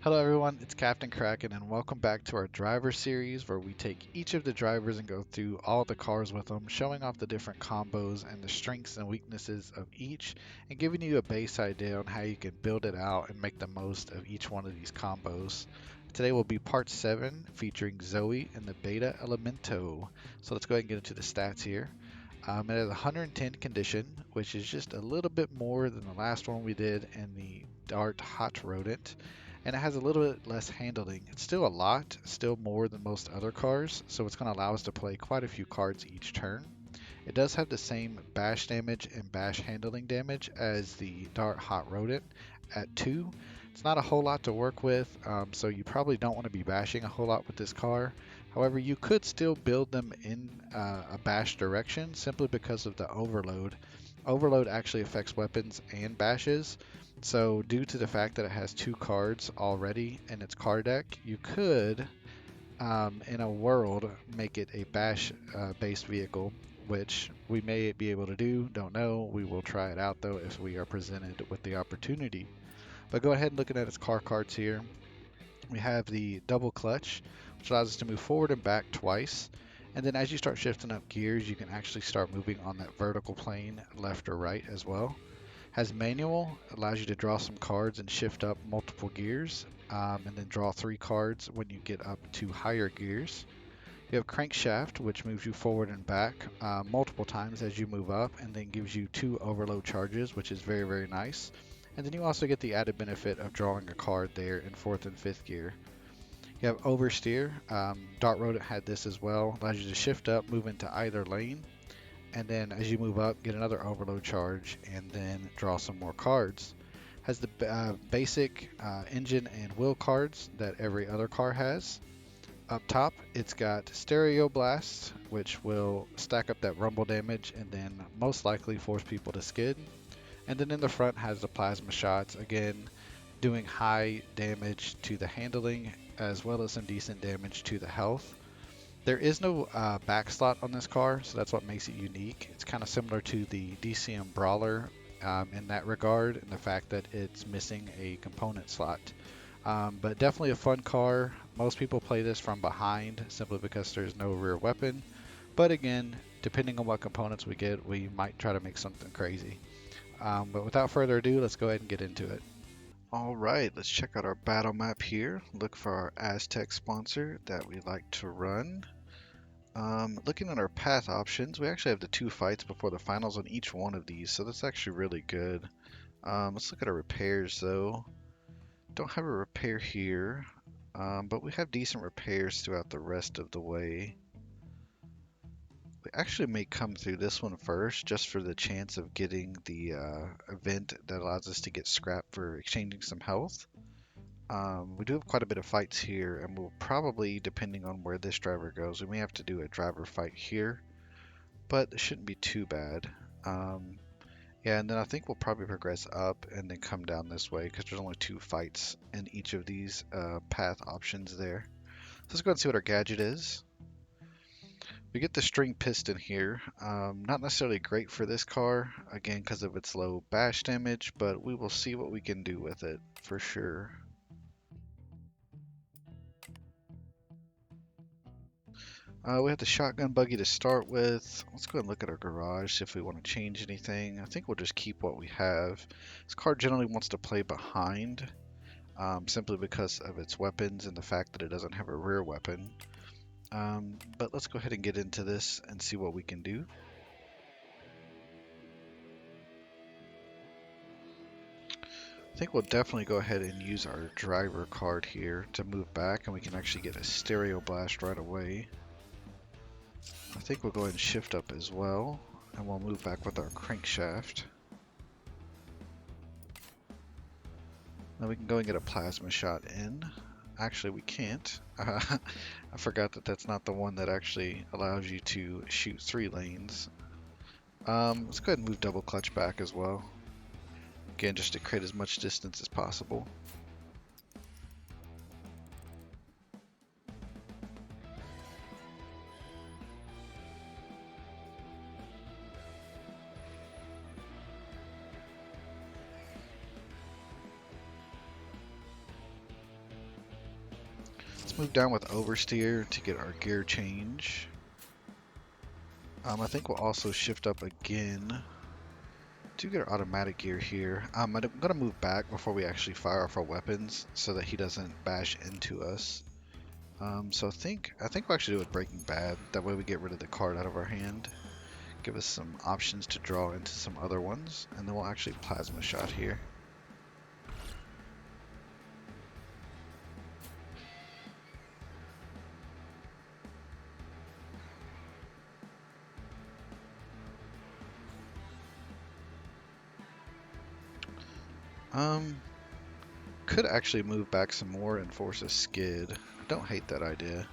Hello everyone, it's Captain Kraken and welcome back to our driver series where we take each of the drivers and go through all the cars with them, showing off the different combos and the strengths and weaknesses of each and giving you a base idea on how you can build it out and make the most of each one of these combos. Today will be part 7 featuring Zoe and the Beta Elemento. So let's go ahead and get into the stats here. It has 110 condition, which is just a little bit more than the last one we did in the Dart Hot Rodent, and it has a little bit less handling. It's still a lot, still more than most other cars, so it's going to allow us to play quite a few cards each turn. It does have the same bash damage and bash handling damage as the Dart Hot Rodent at 2. It's not a whole lot to work with, so you probably don't want to be bashing a whole lot with this car. However, you could still build them in a bash direction simply because of the overload. Overload actually affects weapons and bashes, so due to the fact that it has 2 cards already in its card deck, you could, in a world, make it a bash based vehicle, which we may be able to do. Don't know. We will try it out though if we are presented with the opportunity. But go ahead and looking at its car cards here. We have the double clutch, which allows us to move forward and back twice. And then as you start shifting up gears, you can actually start moving on that vertical plane left or right as well. Has manual, allows you to draw some cards and shift up multiple gears, and then draw 3 cards when you get up to higher gears. You have crankshaft, which moves you forward and back multiple times as you move up, and then gives you 2 overload charges, which is very, very nice. And then you also get the added benefit of drawing a card there in 4th and 5th gear. You have oversteer. Dart Rodent had this as well. Allows you to shift up, move into either lane, and then as you move up, get another overload charge, and then draw some more cards. Has the basic engine and wheel cards that every other car has. Up top, it's got Stereo Blast, which will stack up that rumble damage and then most likely force people to skid. And then in the front has the plasma shots, again doing high damage to the handling as well as some decent damage to the health. There is no back slot on this car, so that's what makes it unique. It's kind of similar to the DCM Brawler in that regard, and the fact that it's missing a component slot. But definitely a fun car. Most people play this from behind simply because there's no rear weapon. But again, depending on what components we get, we might try to make something crazy. But without further ado, let's go ahead and get into it. All right, let's check out our battle map here. Look for our Aztec sponsor that we like to run. Looking at our path options, we actually have the 2 fights before the finals on each one of these, so that's actually really good. Let's look at our repairs though. Don't have a repair here, but we have decent repairs throughout the rest of the way. We actually may come through this one first just for the chance of getting the event that allows us to get scrap for exchanging some health. We do have quite a bit of fights here, and we'll probably, depending on where this driver goes, we may have to do a driver fight here, but it shouldn't be too bad. Yeah, and then I think we'll probably progress up and then come down this way because there's only 2 fights in each of these path options there. So let's go ahead and see what our gadget is. We get the string piston here. Not necessarily great for this car, again because of its low bash damage, but we will see what we can do with it for sure. We have the shotgun buggy to start with. Let's go ahead and look at our garage, see if we want to change anything. I think we'll just keep what we have. This car generally wants to play behind, simply because of its weapons and the fact that it doesn't have a rear weapon. But let's go ahead and get into this and see what we can do. I think we'll definitely go ahead and use our driver card here to move back, and we can actually get a stereo blast right away. I think we'll go ahead and shift up as well, and we'll move back with our crankshaft. Then we can go and get a plasma shot in. Actually, we can't. I forgot that that's not the one that actually allows you to shoot 3 lanes. Let's go ahead and move double clutch back as well. Again, just to create as much distance as possible. Let's move down with oversteer to get our gear change. I think we'll also shift up again to get our automatic gear here. I'm gonna move back before we actually fire off our weapons so that he doesn't bash into us. So I think we'll actually do it Breaking Bad. That way we get rid of the card out of our hand. Give us some options to draw into some other ones, and then we'll actually plasma shot here. Could actually move back some more and force a skid. I don't hate that idea.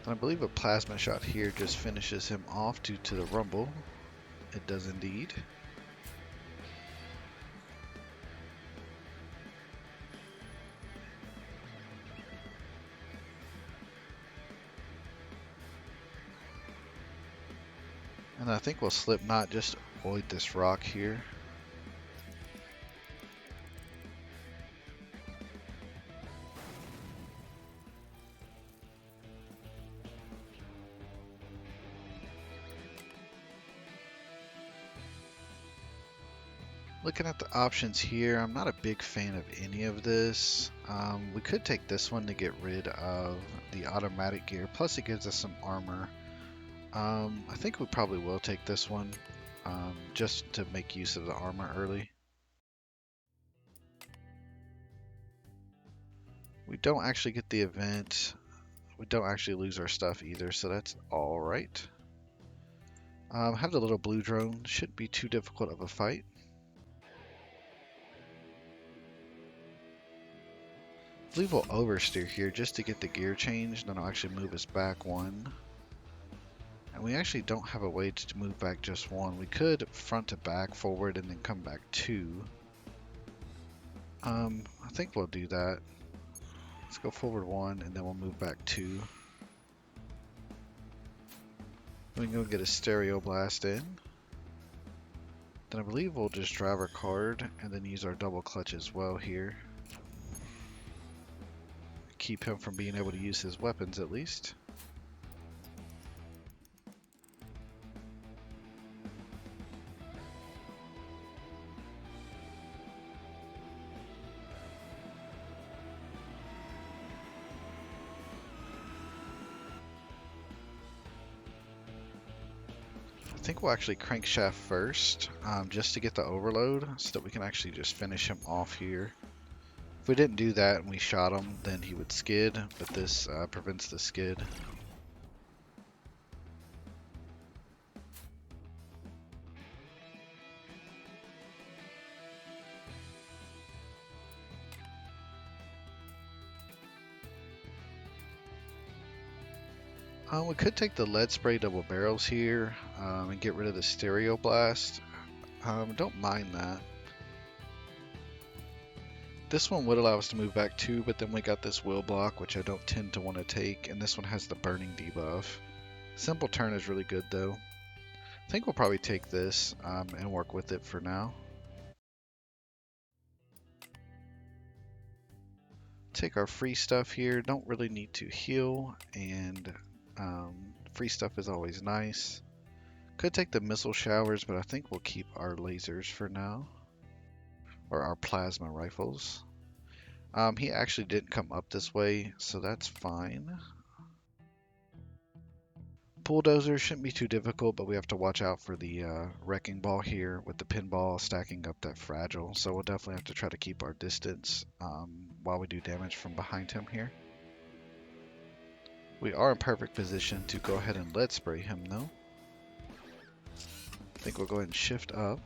I believe a plasma shot here just finishes him off due to the rumble. It does indeed. And I think we'll Slipknot just avoid this rock here. Looking at the options here, I'm not a big fan of any of this. We could take this one to get rid of the automatic gear, plus it gives us some armor. I think we probably will take this one, just to make use of the armor early. We don't actually get the event. We don't actually lose our stuff either, so that's alright. Have the little blue drone. Shouldn't be too difficult of a fight. I believe we'll oversteer here just to get the gear changed, then I'll actually move us back one. And we actually don't have a way to move back just one. We could front to back, forward, and then come back two. I think we'll do that. Let's go forward one, and then we'll move back two. We can go get a stereo blast in. Then I believe we'll just drive our card, and then use our double clutch as well here. Keep him from being able to use his weapons at least. I think we'll actually crankshaft first, just to get the overload so that we can actually just finish him off here. If we didn't do that and we shot him, then he would skid, but this prevents the skid. We could take the lead spray double barrels here and get rid of the stereo blast. Don't mind that. This one would allow us to move back two, but then we got this will block, which I don't tend to want to take, and this one has the burning debuff. Simple turn is really good though. I think we'll probably take this and work with it for now. Take our free stuff here. Don't really need to heal, and free stuff is always nice. Could take the missile showers, but I think we'll keep our lasers for now. Or our plasma rifles. He actually didn't come up this way, so that's fine. Bulldozer shouldn't be too difficult, but we have to watch out for the wrecking ball here with the pinball stacking up that fragile. So we'll definitely have to try to keep our distance while we do damage from behind him here. We are in perfect position to go ahead and lead spray him though. I think we'll go ahead and shift up.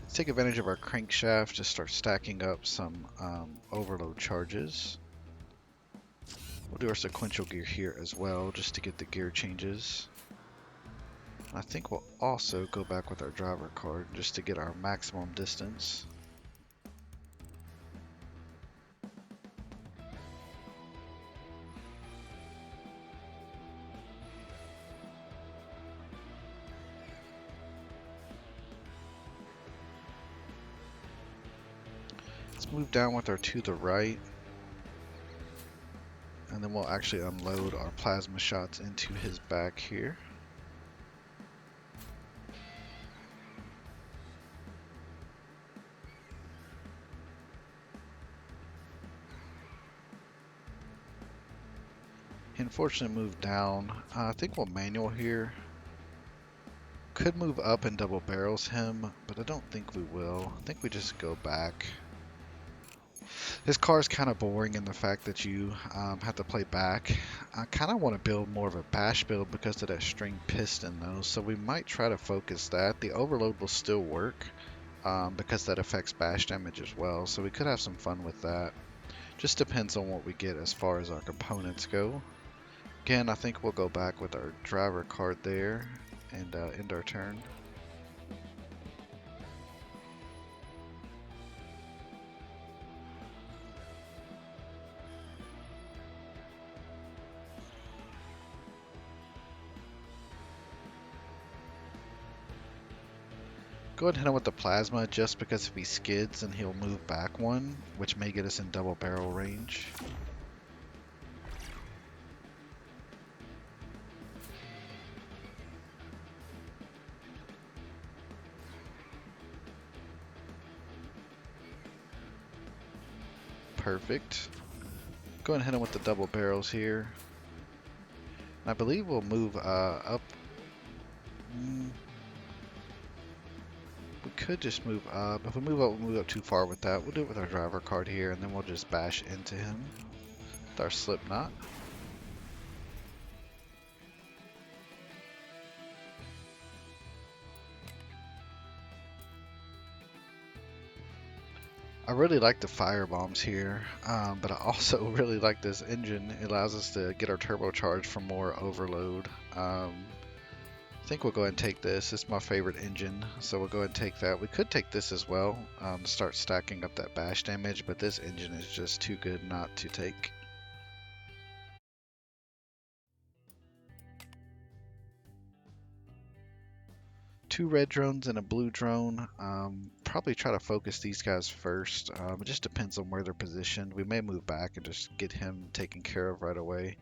Let's take advantage of our crankshaft to start stacking up some overload charges. We'll do our sequential gear here as well, just to get the gear changes. I think we'll also go back with our driver card just to get our maximum distance. Let's move down with our to the right. And then we'll actually unload our plasma shots into his back here. He unfortunately moved down. I think we'll manual here. Could move up and double barrels him, but I don't think we will. I think we just go back. This car is kind of boring in the fact that you have to play back. I kind of want to build more of a bash build because of that string piston though, so we might try to focus that. The overload will still work because that affects bash damage as well, so we could have some fun with that. Just depends on what we get as far as our components go. Again, I think we'll go back with our driver card there and end our turn. Go ahead and hit him with the plasma just because if he skids and he'll move back one, which may get us in double barrel range. Perfect. Go ahead and hit him with the double barrels here. I believe we'll move up. We could just move up. If we move up, we'll move up too far with that. We'll do it with our driver card here, and then we'll just bash into him with our slip knot. I really like the fire bombs here, but I also really like this engine. It allows us to get our turbocharge for more overload. I think we'll go ahead and take this. It's my favorite engine, so we'll go ahead and take that. We could take this as well to start stacking up that bash damage, but this engine is just too good not to take. Two red drones and a blue drone. Probably try to focus these guys first. It just depends on where they're positioned. We may move back and just get him taken care of right away.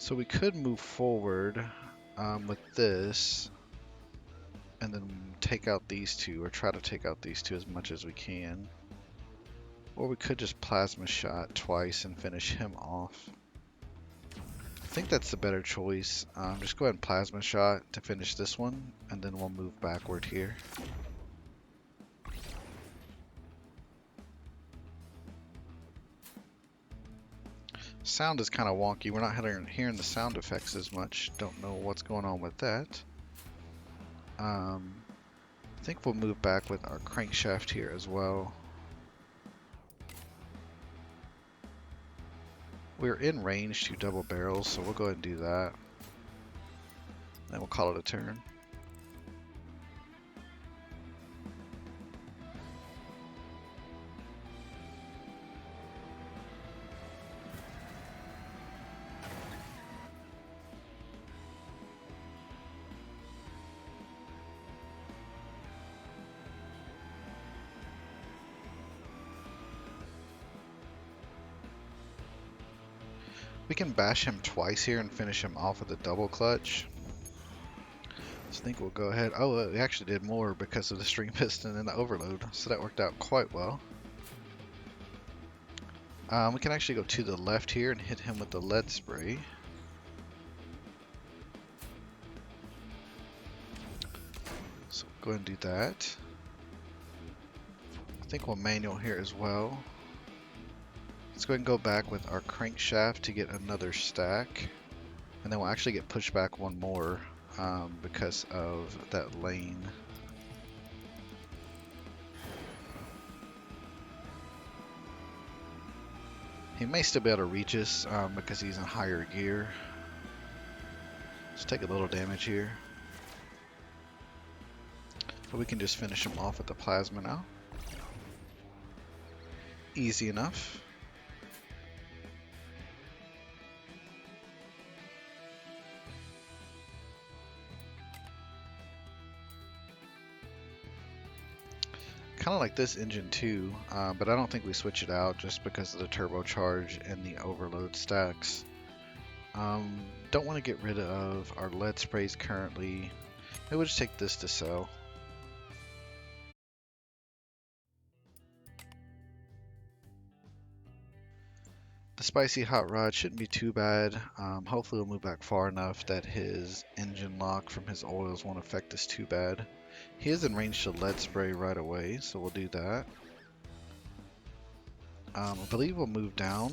So we could move forward with this and then take out these two, or try to take out these two as much as we can. Or we could just plasma shot twice and finish him off. I think that's the better choice. Just go ahead and plasma shot to finish this one, and then we'll move backward here. Sound is kind of wonky. We're not hearing the sound effects as much. Don't know what's going on with that. I think we'll move back with our crankshaft here as well. We're in range to double barrels, so we'll go ahead and do that. Then we'll call it a turn. We can bash him twice here and finish him off with a double clutch. So I think we'll go ahead. Oh, we actually did more because of the string piston and the overload, so that worked out quite well. We can actually go to the left here and hit him with the lead spray. So we'll go ahead and do that. I think we'll manual here as well. Let's go ahead and go back with our crankshaft to get another stack. And then we'll actually get pushed back one more because of that lane. He may still be able to reach us because he's in higher gear. Let's take a little damage here. But we can just finish him off with the plasma now. Easy enough. Kind of like this engine too, but I don't think we switch it out just because of the turbocharge and the overload stacks. Don't want to get rid of our lead sprays currently. Maybe we'll just take this to sell. The spicy hot rod shouldn't be too bad. Hopefully we'll move back far enough that his engine lock from his oils won't affect us too bad. He is in range to lead spray right away, so we'll do that. I believe we'll move down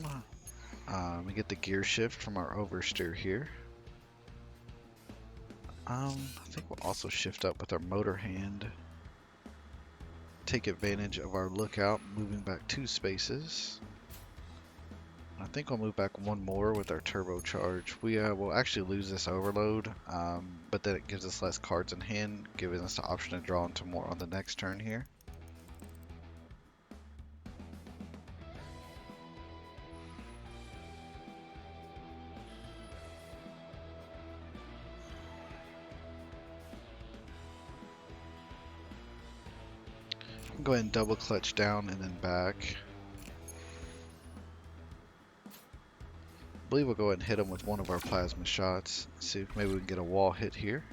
and get the gear shift from our oversteer here. I think we'll also shift up with our motor hand. Take advantage of our lookout, moving back 2 spaces. I think we'll move back 1 more with our turbocharge. We will actually lose this overload, but then it gives us less cards in hand, giving us the option to draw into more on the next turn here. Go ahead and double clutch down and then back. I believe we'll go ahead and hit him with one of our plasma shots. See if maybe we can get a wall hit here.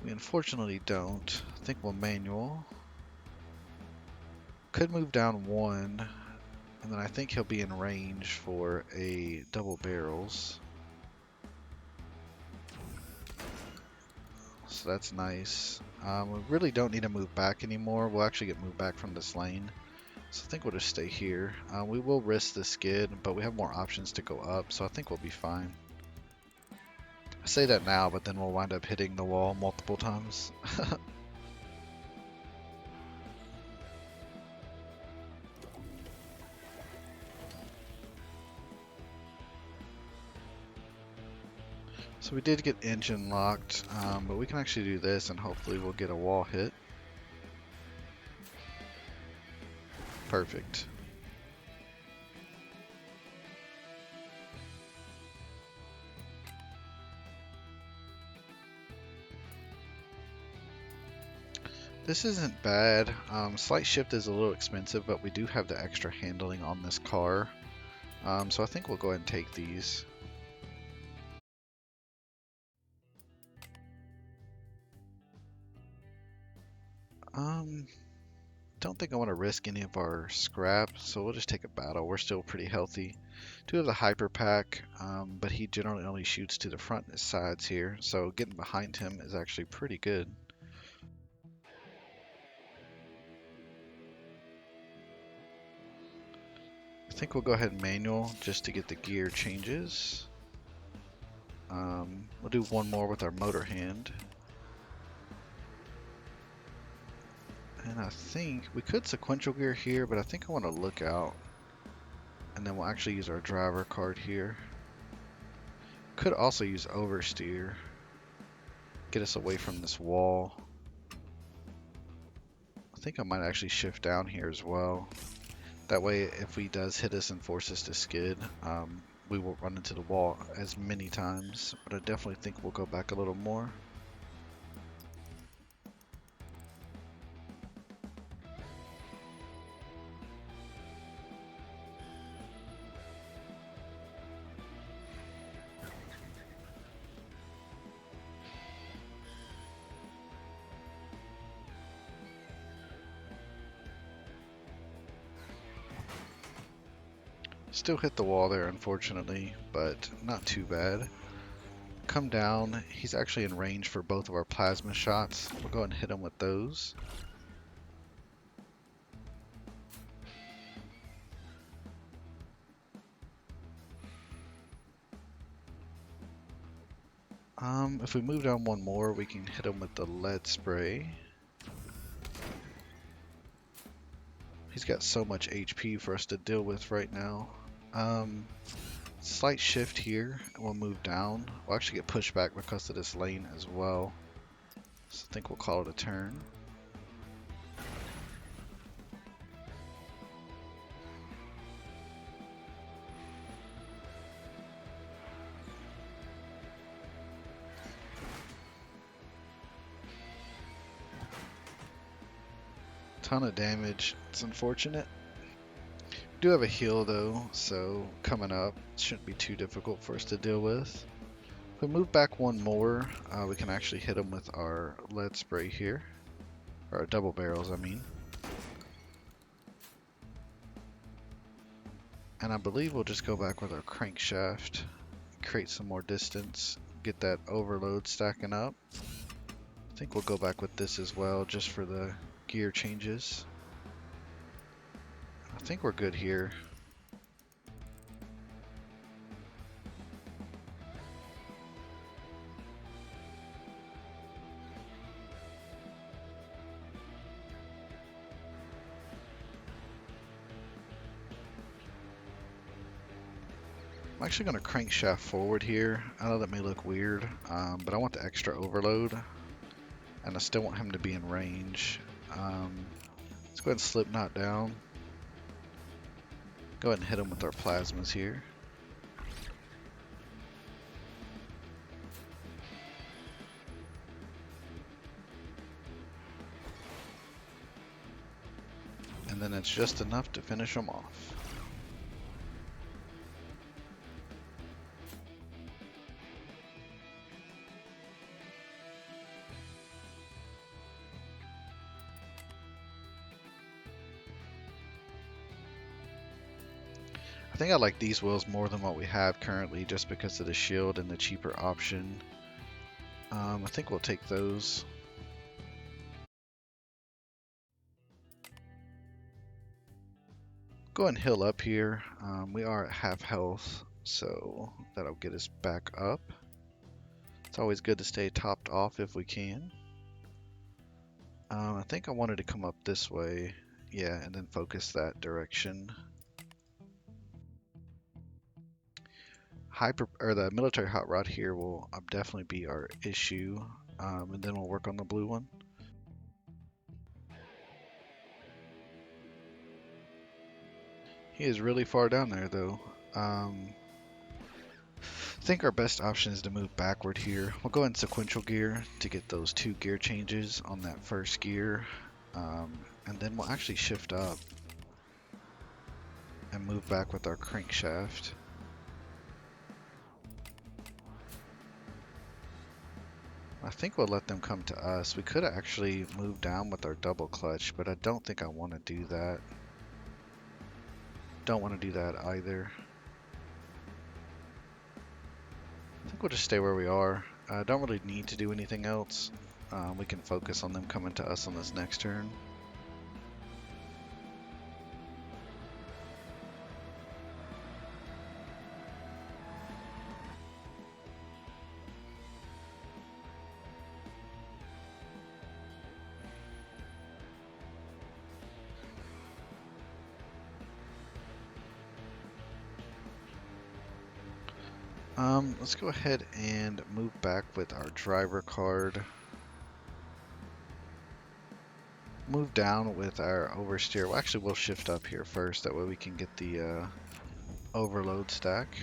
We unfortunately don't. I think we'll manual. Could move down 1, and then I think he'll be in range for a double barrels. So that's nice. We really don't need to move back anymore. We'll actually get moved back from this lane. So I think we'll just stay here. We will risk the skid, but we have more options to go up, so I think we'll be fine. I say that now, but then we'll wind up hitting the wall multiple times. So we did get engine locked, but we can actually do this and hopefully we'll get a wall hit. Perfect. This isn't bad. Slight shift is a little expensive, but we do have the extra handling on this car. So I think we'll go ahead and take these. Don't think I want to risk any of our scrap, so we'll just take a battle. We're still pretty healthy. Do have the hyper pack, but he generally only shoots to the front and sides here, so getting behind him is actually pretty good. I think we'll go ahead and manual just to get the gear changes. We'll do 1 more with our motor hand. And I think we could sequential gear here, but I think I want to look out. And then we'll actually use our driver card here. Could also use oversteer. Get us away from this wall. I think I might actually shift down here as well. That way, if he does hit us and force us to skid, we won't run into the wall as many times. But I definitely think we'll go back a little more. Still hit the wall there, unfortunately, but not too bad. Come down. He's actually in range for both of our plasma shots. We'll go ahead and hit him with those. If we move down one more, we can hit him with the lead spray. He's got so much HP for us to deal with right now. Slight shift here, and we'll move down. We'll actually get pushed back because of this lane as well. So I think we'll call it a turn. Ton of damage. It's unfortunate. We do have a heal though, so coming up shouldn't be too difficult for us to deal with. If we move back one more, we can actually hit him with our lead spray here. Or our double barrels, I mean. And I believe we'll just go back with our crankshaft, create some more distance, get that overload stacking up. I think we'll go back with this as well, just for the gear changes. I think we're good here. I'm actually going to crankshaft forward here. I know that may look weird, but I want the extra overload, and I still want him to be in range. Let's go ahead and slip knot down. Go ahead and hit him with our plasmas here. And then it's just enough to finish him off. I think I like these wheels more than what we have currently just because of the shield and the cheaper option. I think we'll take those. Go ahead and heal up here. We are at half health, so that'll get us back up. It's always good to stay topped off if we can. I think I wanted to come up this way, yeah, and then focus that direction. The military hot rod here will definitely be our issue, and then we'll work on the blue one. He is really far down there though. I think our best option is to move backward here. We'll go in sequential gear to get those 2 gear changes on that first gear, and then we'll actually shift up and move back with our crankshaft. I think we'll let them come to us. We could actually move down with our double clutch, but I don't think I want to do that. Don't want to do that either. I think we'll just stay where we are. Don't really need to do anything else. We can focus on them coming to us on this next turn. Let's go ahead and move back with our driver card. Move down with our oversteer. Well, actually, we'll shift up here first. That way we can get the overload stack.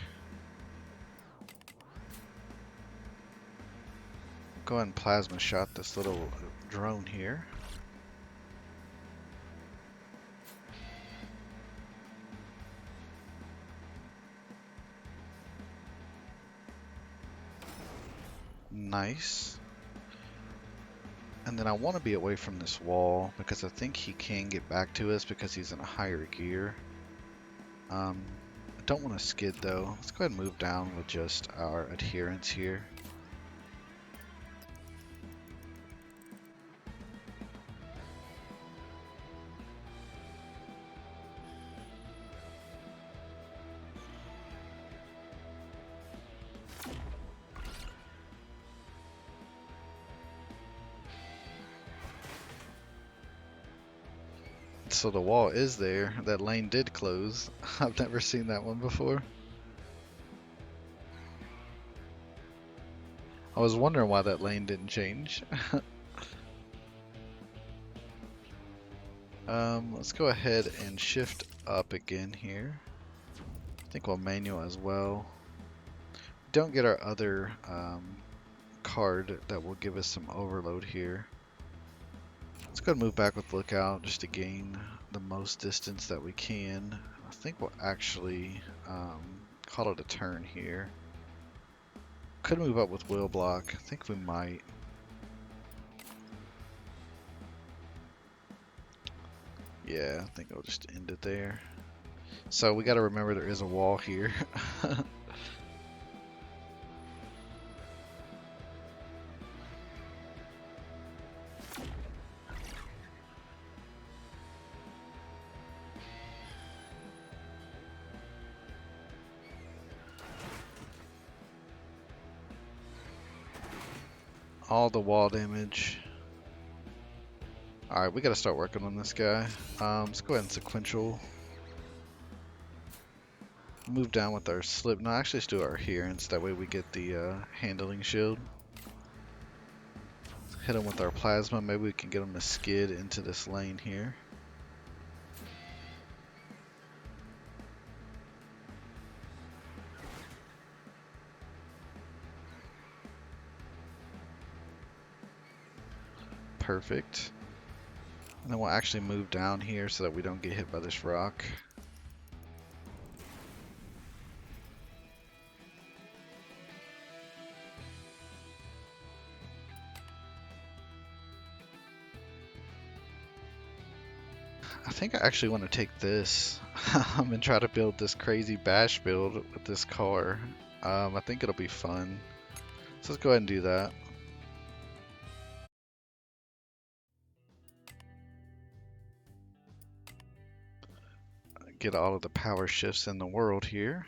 Go ahead and plasma shot this little drone here. Nice. And then I want to be away from this wall because I think he can get back to us because he's in a higher gear. I don't want to skid though. Let's go ahead and move down with just our adherents here. so the wall is there. That lane did close. I've never seen that one before. I was wondering why that lane didn't change. Let's go ahead and shift up again here. I think we'll manual as well. Don't get our other card that will give us some overload here. Let's go ahead and move back with lookout just to gain the most distance that we can. I think we'll actually call it a turn here. Could move up with wheel block. I think we might. Yeah, I think I'll just end it there. So we got to remember there is a wall here. All the wall damage. Alright, we gotta start working on this guy. Let's go ahead and sequential. Move down with our slip. No, actually let's do our adherence. That way we get the handling shield. Hit him with our plasma. Maybe we can get him to skid into this lane here. Perfect. And then we'll actually move down here so that we don't get hit by this rock. I think I actually want to take this and try to build this crazy bash build with this car. I think it'll be fun. So let's go ahead and do that. Get all of the power shifts in the world here.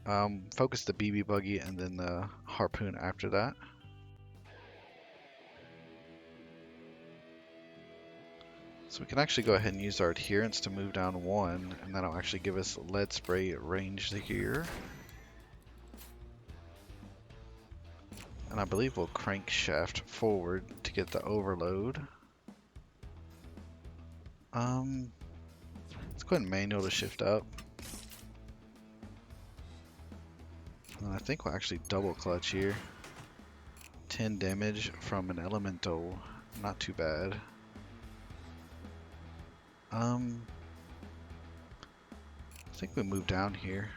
Focus the BB buggy and then the harpoon after that. So we can actually go ahead and use our adherence to move down one, and that'll actually give us lead spray range here. And I believe we'll crankshaft forward to get the overload. Let's go ahead and manual to shift up. And I think we'll actually double clutch here. 10 damage from an Elemento, not too bad. I think we move down here.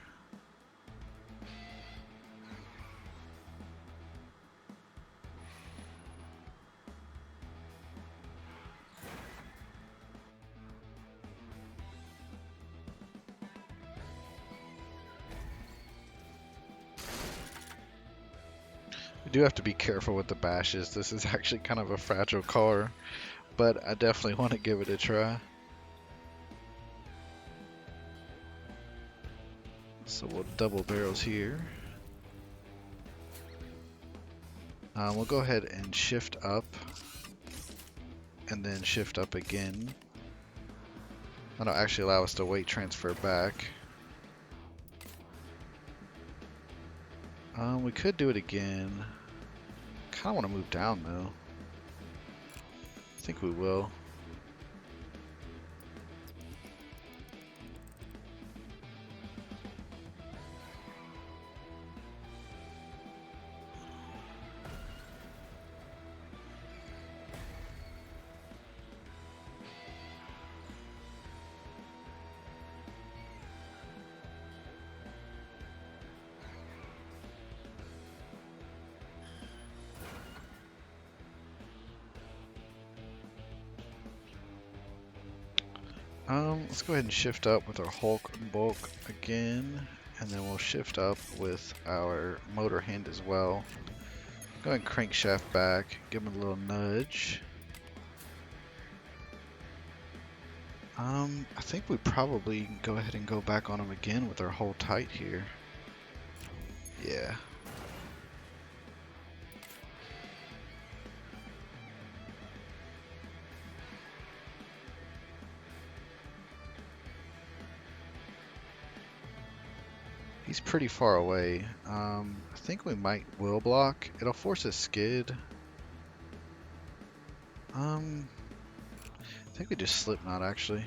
We do have to be careful with the bashes. This is actually kind of a fragile car, but I definitely want to give it a try. So we'll double barrels here. We'll go ahead and shift up and then shift up again. That'll actually allow us to weight transfer back. We could do it again. Kind of want to move down though. I think we will. Let's go ahead and shift up with our Hulk bulk again, and then we'll shift up with our motor hand as well. Go ahead and crankshaft back, give him a little nudge. I think we probably go ahead and go back on him again with our hold tight here. Yeah. He's pretty far away. I think we might will block. It'll force a skid. I think we just slip knot actually.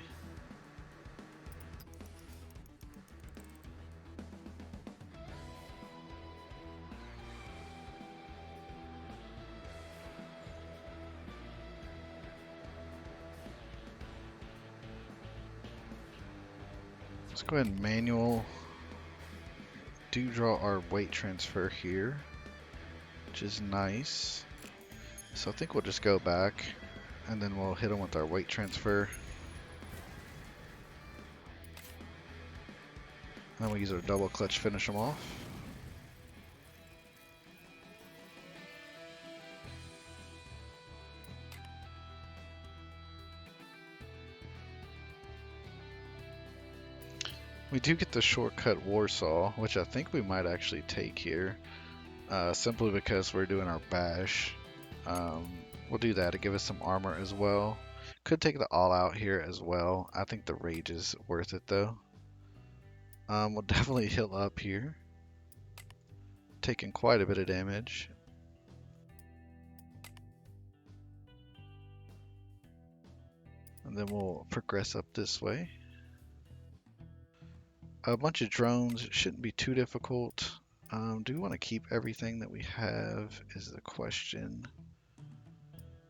Let's go ahead and manual do draw our weight transfer here, which is nice. So I think we'll just go back and then we'll hit him with our weight transfer. And then we'll use our double clutch to finish him off. We do get the shortcut Warsaw, which I think we might actually take here, simply because we're doing our bash. We'll do that to give us some armor as well. Could take the all out here as well. I think the rage is worth it though. We'll definitely heal up here, taking quite a bit of damage. And then we'll progress up this way. A bunch of drones shouldn't be too difficult. Do we want to keep everything that we have is the question.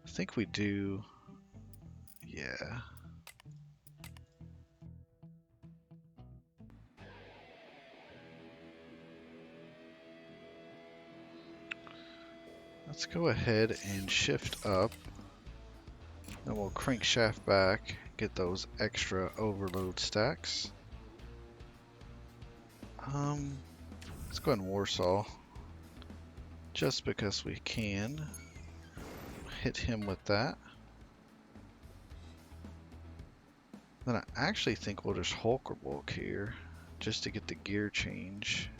I think we do. Yeah. Let's go ahead and shift up. Then we'll crankshaft back, get those extra overload stacks. Let's go ahead and Warsaw. Just because we can. Hit him with that. Then I actually think we'll just Hulk bulk here, just to get the gear change.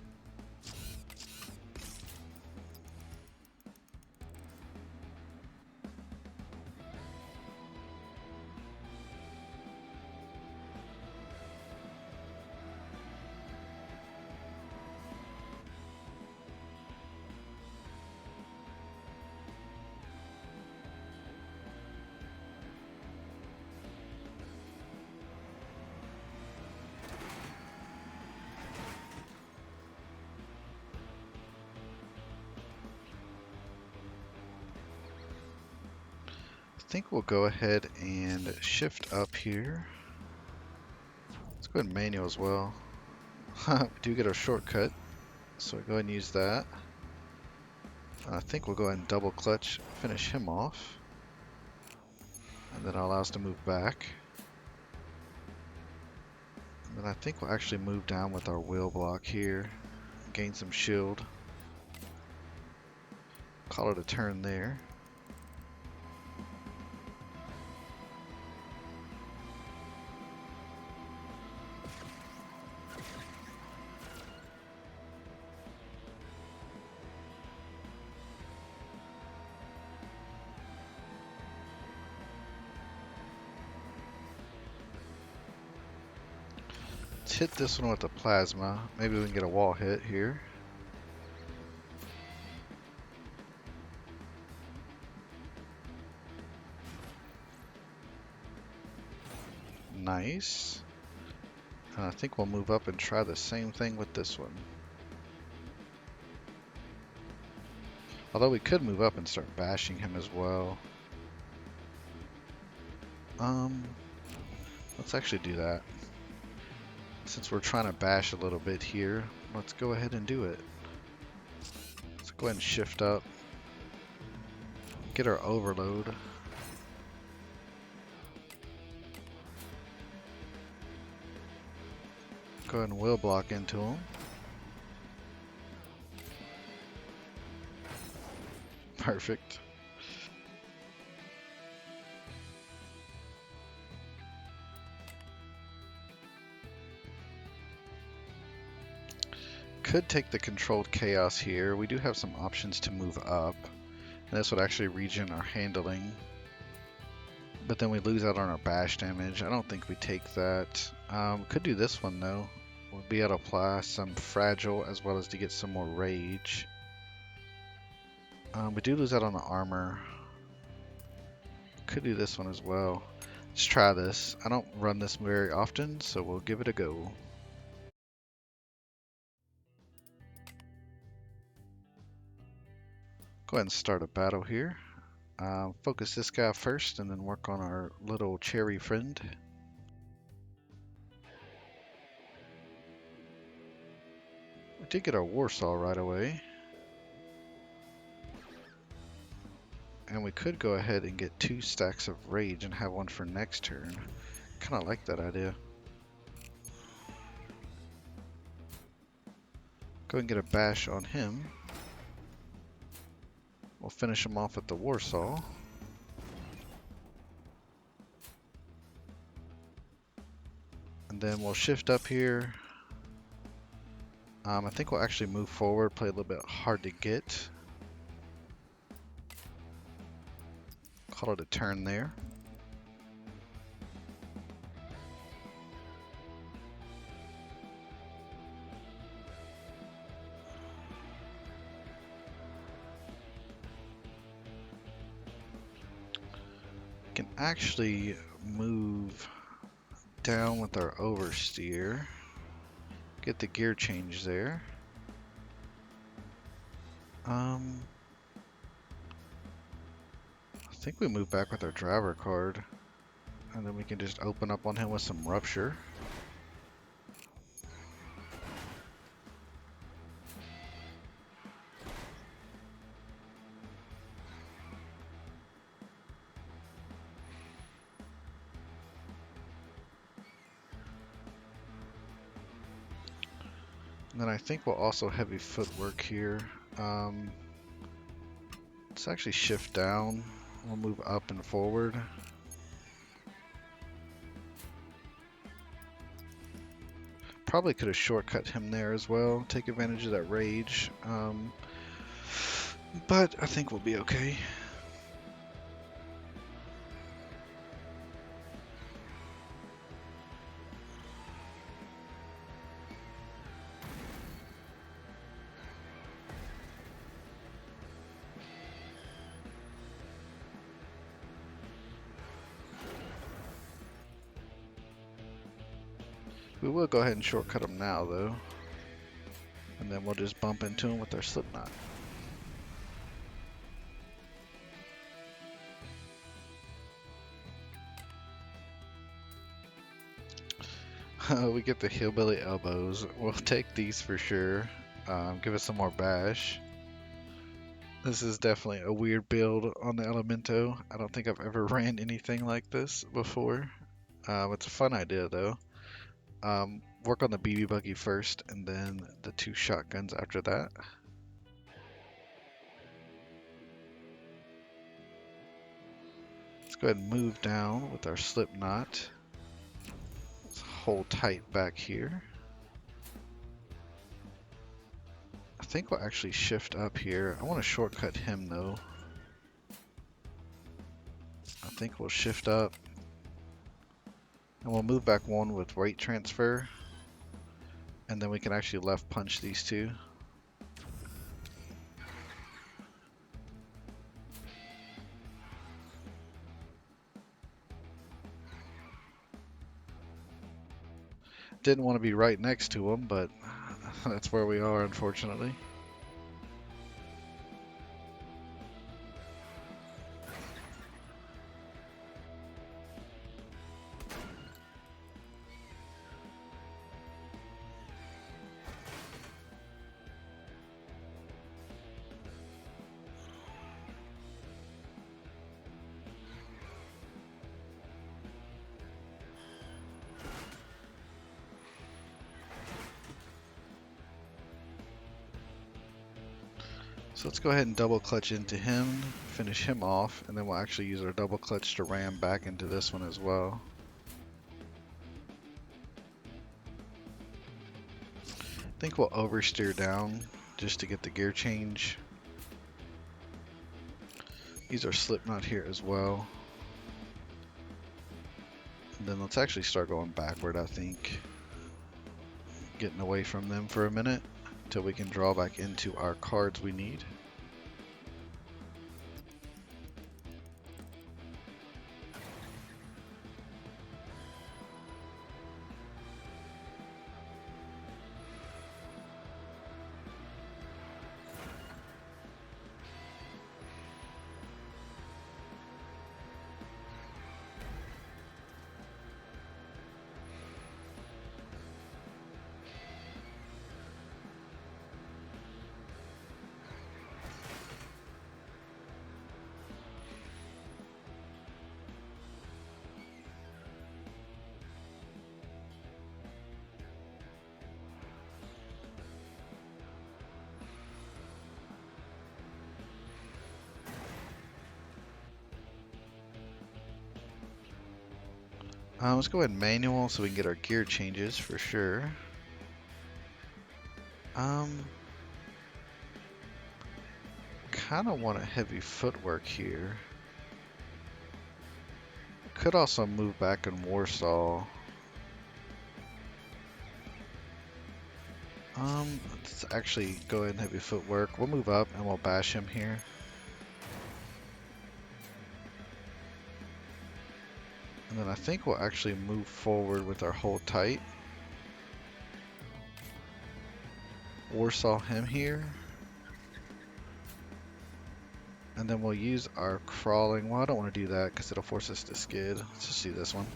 I think we'll go ahead and shift up here. Let's go ahead and manual as well. We do get our shortcut, so we'll go ahead and use that. I think we'll go ahead and double clutch, finish him off. And then allow us to move back. And then I think we'll actually move down with our wheel block here, gain some shield. Call it a turn there. Let's hit this one with the plasma. Maybe we can get a wall hit here. Nice. And I think we'll move up and try the same thing with this one. Although we could move up and start bashing him as well. Let's actually do that. Since we're trying to bash a little bit here, let's go ahead and do it. Let's go ahead and shift up. Get our overload. Go ahead and wheel block into him. Perfect. Could take the controlled chaos here. We do have some options to move up. And this would actually regen our handling. But then we lose out on our bash damage. I don't think we take that. Could do this one though. We'll be able to apply some fragile as well as to get some more rage. We do lose out on the armor. Could do this one as well. Let's try this. I don't run this very often, so we'll give it a go. Go ahead and start a battle here. Focus this guy first and then work on our little cherry friend. We did get our Warsaw right away. And we could go ahead and get 2 stacks of rage and have one for next turn. Kind of like that idea. Go and get a bash on him. We'll finish him off with the Warsaw. And then we'll shift up here. I think we'll actually move forward, play a little bit hard to get. Call it a turn there. Can actually move down with our oversteer. Get the gear change there. I think we move back with our driver card. And then we can just open up on him with some rupture. And then I think we'll also heavy footwork here. Let's actually shift down. We'll move up and forward. Probably could have shortcut him there as well. Take advantage of that rage. But I think we'll be okay. We will go ahead and shortcut him now, though. And then we'll just bump into him with our slipknot. We get the hillbilly elbows. We'll take these for sure. Give us some more bash. This is definitely a weird build on the Elemento. I don't think I've ever ran anything like this before. It's a fun idea, though. Work on the BB buggy first, and then the 2 shotguns after that. Let's go ahead and move down with our slip knot. Let's hold tight back here. I think we'll actually shift up here. I want to shortcut him though. I think we'll shift up. And we'll move back 1 with weight transfer. And then we can actually left punch these 2. Didn't want to be right next to him, but that's where we are, unfortunately. So let's go ahead and double clutch into him, finish him off, and then we'll actually use our double clutch to ram back into this one as well. I think we'll oversteer down just to get the gear change. Use our slip knot here as well. And then let's actually start going backward, I think. getting away from them for a minute until we can draw back into our cards we need. Let's go ahead and manual so we can get our gear changes for sure. Kind of want a heavy footwork here. Could also move back in Warsaw. Let's actually go ahead and heavy footwork. We'll move up and we'll bash him here. And then I think we'll actually move forward with our hold tight. Warsaw him here. And then we'll use our crawling. Well, I don't want to do that because it'll force us to skid. Let's just do this one.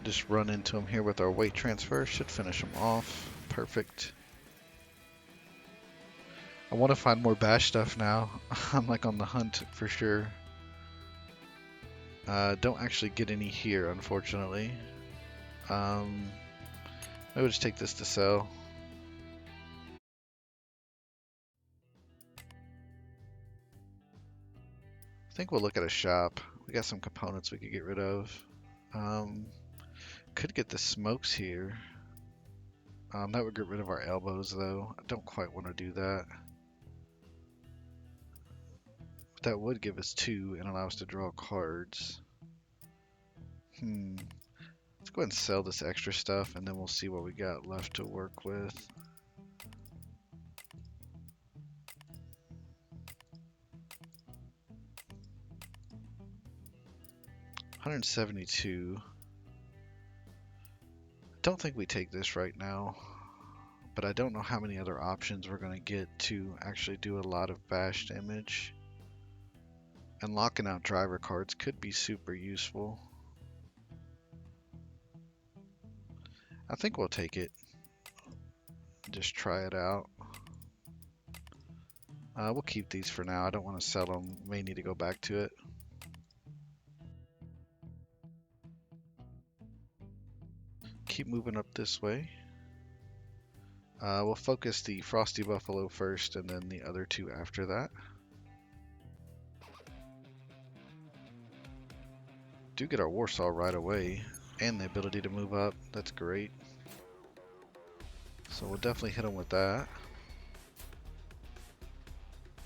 Just run into him here with our weight transfer. Should finish him off. Perfect. I want to find more bash stuff now. I'm like on the hunt for sure. Don't actually get any here, unfortunately. Maybe we'll just take this to sell. I think we'll look at a shop. We got some components we could get rid of. Could get the smokes here. That would get rid of our elbows though. I don't quite want to do that. But that would give us 2 and allow us to draw cards. Let's go ahead and sell this extra stuff and then we'll see what we got left to work with. $172. Don't think we take this right now, but I don't know how many other options we're going to get to actually do a lot of bash damage. And locking out driver cards could be super useful. I think we'll take it. Just try it out. We'll keep these for now. I don't want to sell them. May need to go back to it. Keep moving up this way. We'll focus the Frosty Buffalo first and then the other 2 after that. Do get our Warsaw right away and the ability to move up. That's great. So we'll definitely hit him with that.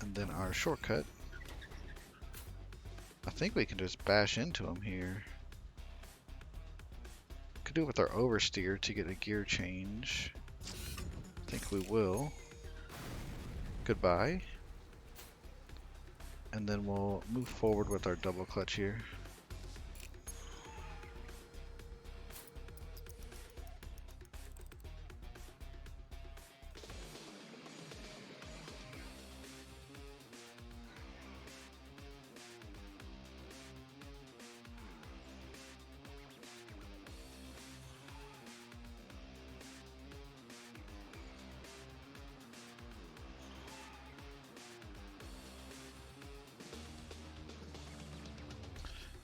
And then our shortcut. I think we can just bash into him here. Could do it with our oversteer to get a gear change. I think we will. Goodbye. And then we'll move forward with our double clutch here.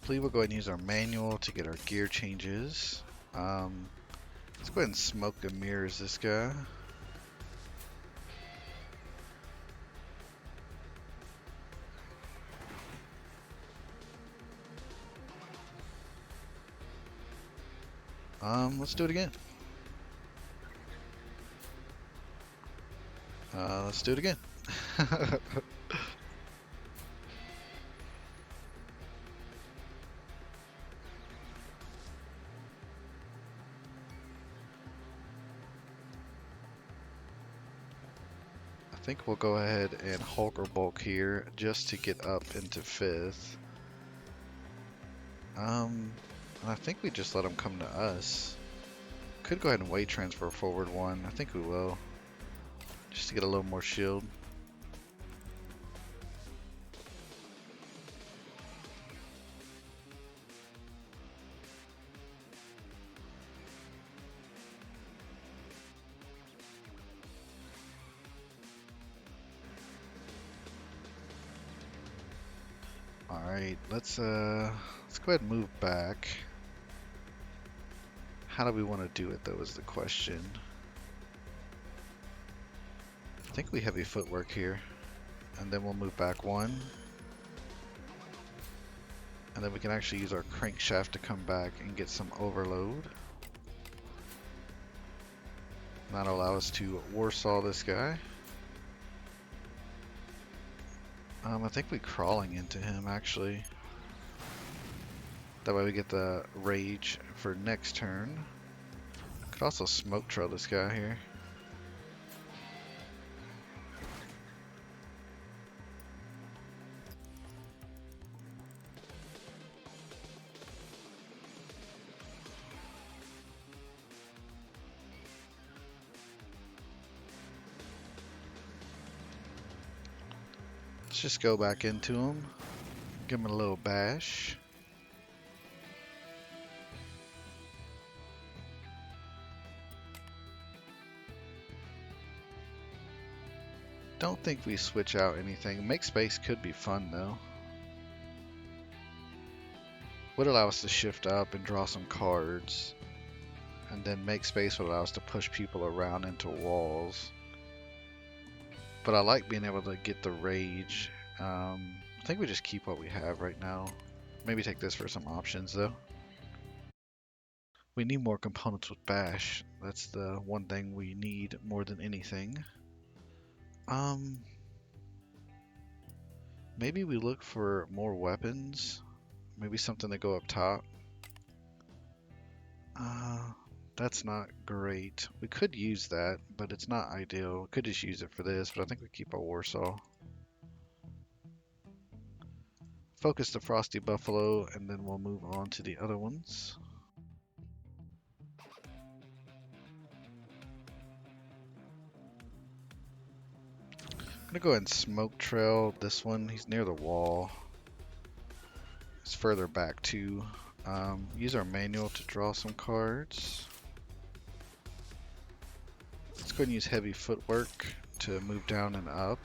We'll go ahead and use our manual to get our gear changes. Let's go ahead and smoke and mirrors this guy. Let's do it again. Let's do it again. I think we'll go ahead and Hulk or bulk here just to get up into 5th. And I think we just let him come to us. Could go ahead and weight transfer forward 1. I think we will. Just to get a little more shield. Alright, let's go ahead and move back. How do we want to do it though is the question. I think we heavy footwork here. And then we'll move back 1. And then we can actually use our crankshaft to come back and get some overload. That'll allow us to warsaw this guy. I think we're crawling into him actually. That way we get the rage for next turn. Could also smoke trail this guy here. Let's just go back into him. Give him a little bash. Don't think we switch out anything. Make space could be fun though. Would allow us to shift up and draw some cards. And then make space would allow us to push people around into walls. But I like being able to get the rage. I think we just keep what we have right now. Maybe take this for some options though. We need more components with bash. That's the one thing we need more than anything. Maybe we look for more weapons. Maybe something to go up top. That's not great. We could use that, but it's not ideal. We could just use it for this, but I think we keep our Warsaw. Focus the Frosty Buffalo, and then we'll move on to the other ones. I'm gonna go ahead and smoke trail this one. He's near the wall. It's further back too. Use our manual to draw some cards. Let's go ahead and use heavy footwork to move down and up.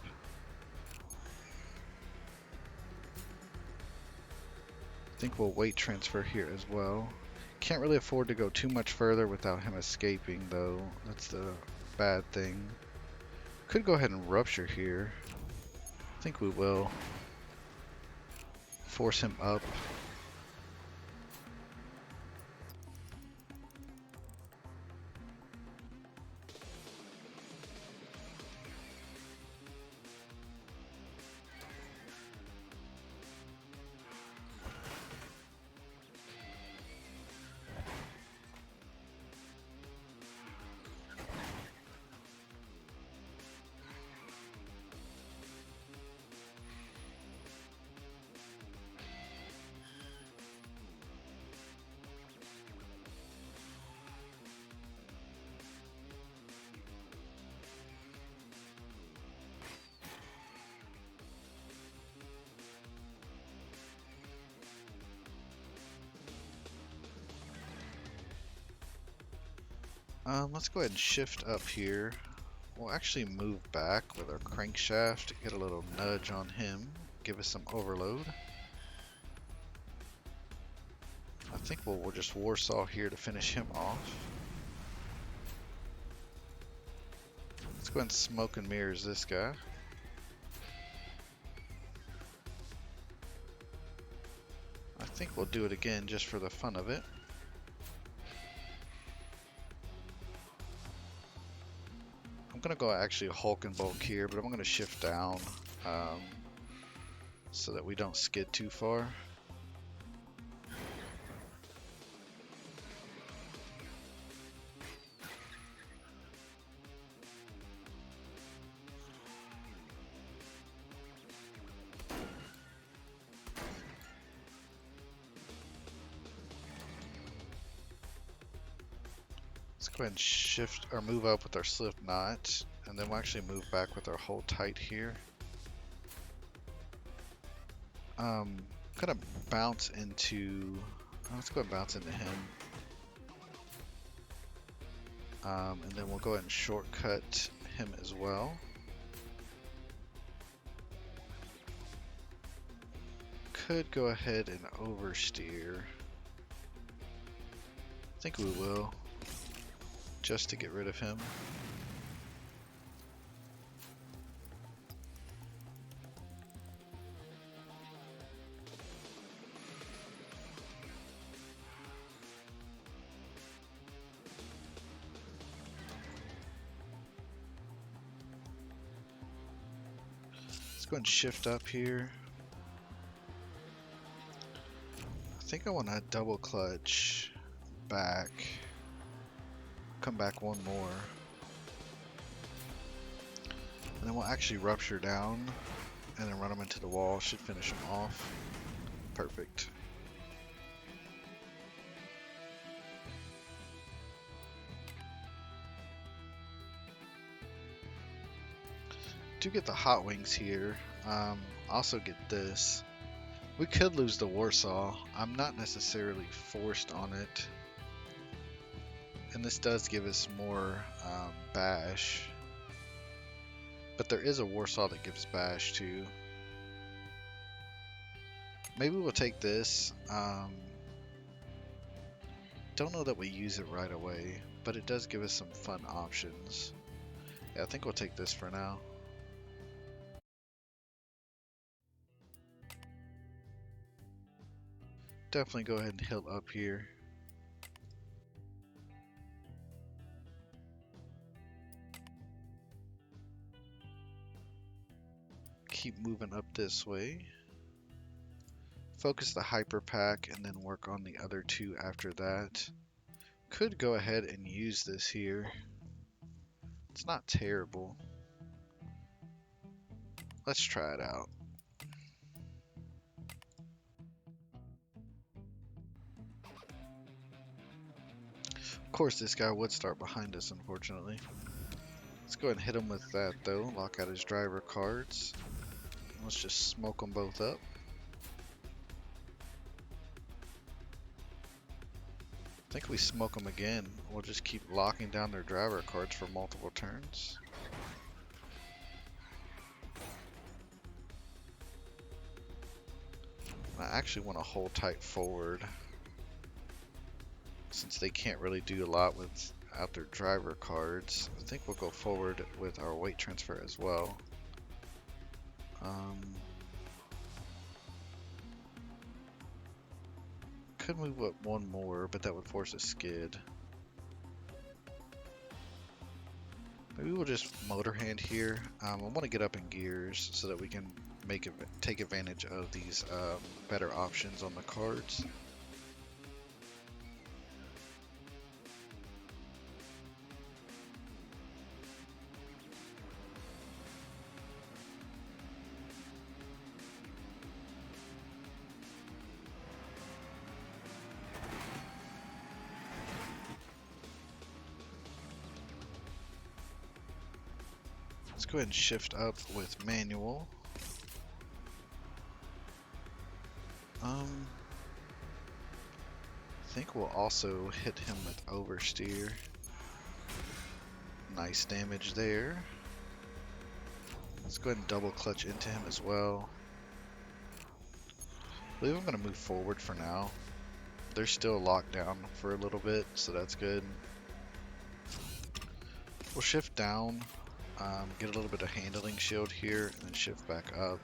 I think we'll weight transfer here as well. Can't really afford to go too much further without him escaping though. That's the bad thing. Could go ahead and rupture here. I think we will. Force him up. Let's go ahead and shift up here. We'll actually move back with our crankshaft to get a little nudge on him, give us some overload. I think we'll just Warsaw here to finish him off. Let's go ahead and smoke and mirrors this guy. I think we'll do it again just for the fun of it. gonna go actually Hulk and bulk here, but I'm gonna shift down um, so that we don't skid too far. Let's go ahead and shift or move up with our slip knot, and then we'll actually move back with our hold tight here. Gonna bounce into. Let's go and bounce into him, and then we'll go ahead and shortcut him as well. Could go ahead and oversteer. I think we will, just to get rid of him. Let's go and shift up here. I think I want to double clutch back. Come back one more. And then we'll actually rupture down and then run them into the wall. Should finish them off. Perfect. Do get the hot wings here. Also get this. We could lose the Warsaw. I'm not necessarily forced on it. And this does give us more bash. But there is a Warsaw that gives bash too. Maybe we'll take this. Don't know that we use it right away, but it does give us some fun options. Yeah, I think we'll take this for now. Definitely go ahead and hill up here. Keep moving up this way. Focus the hyper pack and then work on the other two after that. Could go ahead and use this here. It's not terrible. Let's try it out. Of course, this guy would start behind us, unfortunately. Let's go ahead and hit him with that, though. Lock out his driver cards. Let's just smoke them both up. I think we smoke them again. We'll just keep locking down their driver cards for multiple turns. I actually want to hold tight forward, since they can't really do a lot without their driver cards. I think we'll go forward with our weight transfer as well. Could move up one more, but that would force a skid. Maybe we'll just motor hand here. I want to get up in gears so that we can take advantage of these better options on the cards. Let's go ahead and shift up with manual. I think we'll also hit him with oversteer. Nice damage there. Let's go ahead and double clutch into him as well. I believe I'm going to move forward for now. They're still locked down for a little bit, so that's good. We'll shift down, get a little bit of handling shield here, and then shift back up.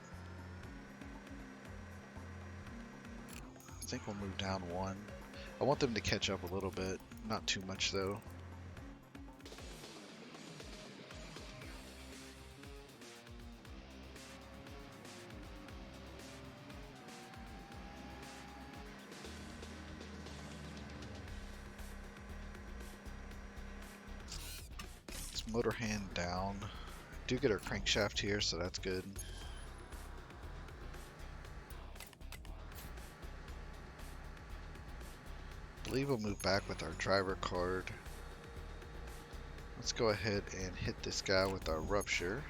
I think we'll move down one. I want them to catch up a little bit, not too much though. Motor hand down. Do get our crankshaft here, so that's good. I believe we'll move back with our driver card. Let's go ahead and hit this guy with our rupture.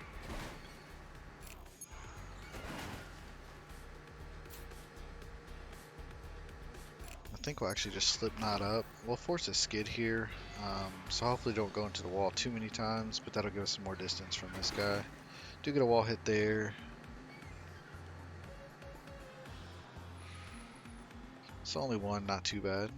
I think we'll actually just slip knot up. We'll force a skid here, so hopefully don't go into the wall too many times, but that'll give us some more distance from this guy. Do get a wall hit there. It's only one, not too bad.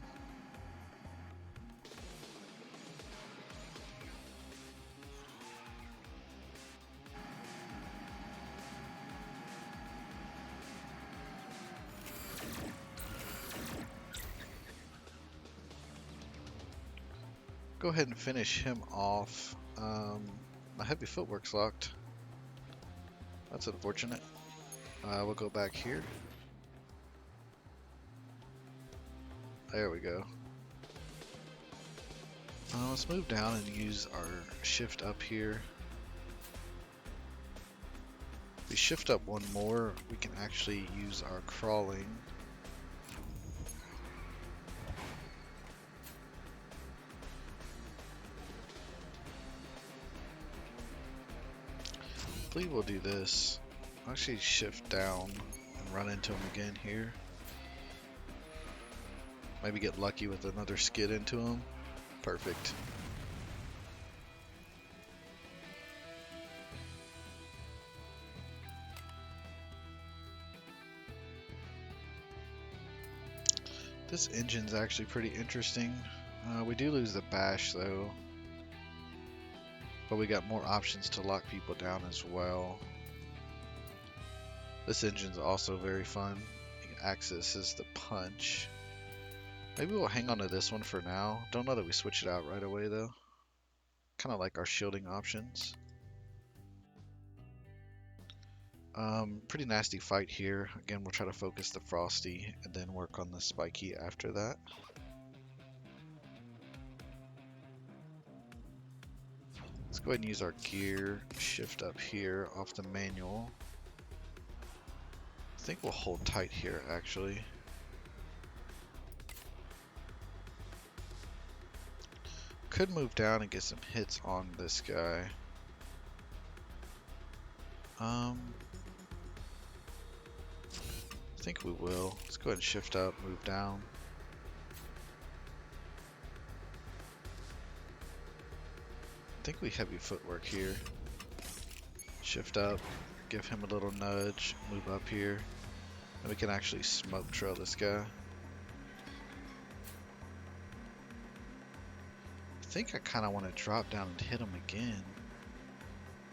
Go ahead and finish him off. My heavy footwork's locked. That's unfortunate. We'll go back here. There we go. Let's move down and use our shift up here. If we shift up one more, we can actually use our crawling. I believe we'll do this. I'll actually shift down and run into him again here. Maybe get lucky with another skid into him. Perfect. This engine's actually pretty interesting. We do lose the bash though, but we got more options to lock people down as well. This engine's also very fun. Axis the punch. Maybe we'll hang on to this one for now. Don't know that we switch it out right away though. Kind of like our shielding options. Pretty nasty fight here. Again, we'll try to focus the Frosty and then work on the Spiky after that. Let's go ahead and use our gear, shift up here off the manual. I think we'll hold tight here actually. Could move down and get some hits on this guy. I think we will. Let's go ahead and shift up, move down. I think we heavy footwork here. Shift up, give him a little nudge, move up here, and we can actually smoke trail this guy. I think I kind of want to drop down and hit him again,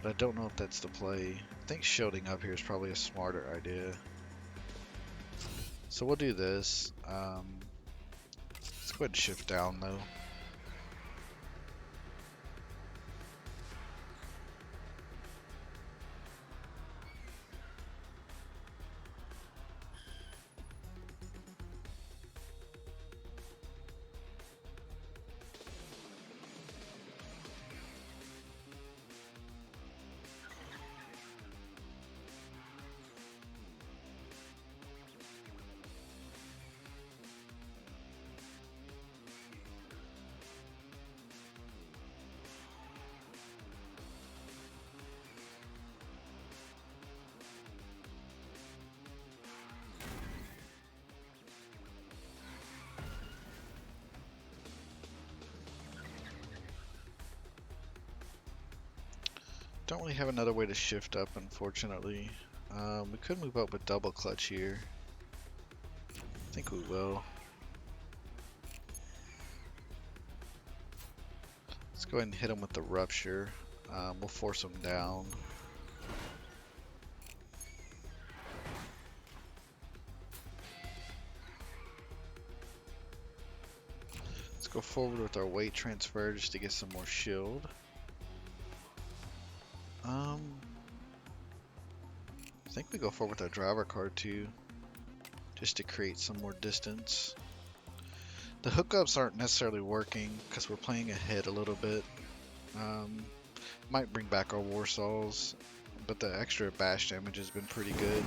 but I don't know if that's the play. I think shielding up here is probably a smarter idea. So we'll do this. Let's go ahead and shift down though. Don't really have another way to shift up, unfortunately. We could move up with double clutch here. I think we will. Let's go ahead and hit him with the rupture. We'll force him down. Let's go forward with our weight transfer just to get some more shield. I think we go forward with our driver card too, just to create some more distance. The hookups aren't necessarily working because we're playing ahead a little bit. Might bring back our Warsaws, but the extra bash damage has been pretty good.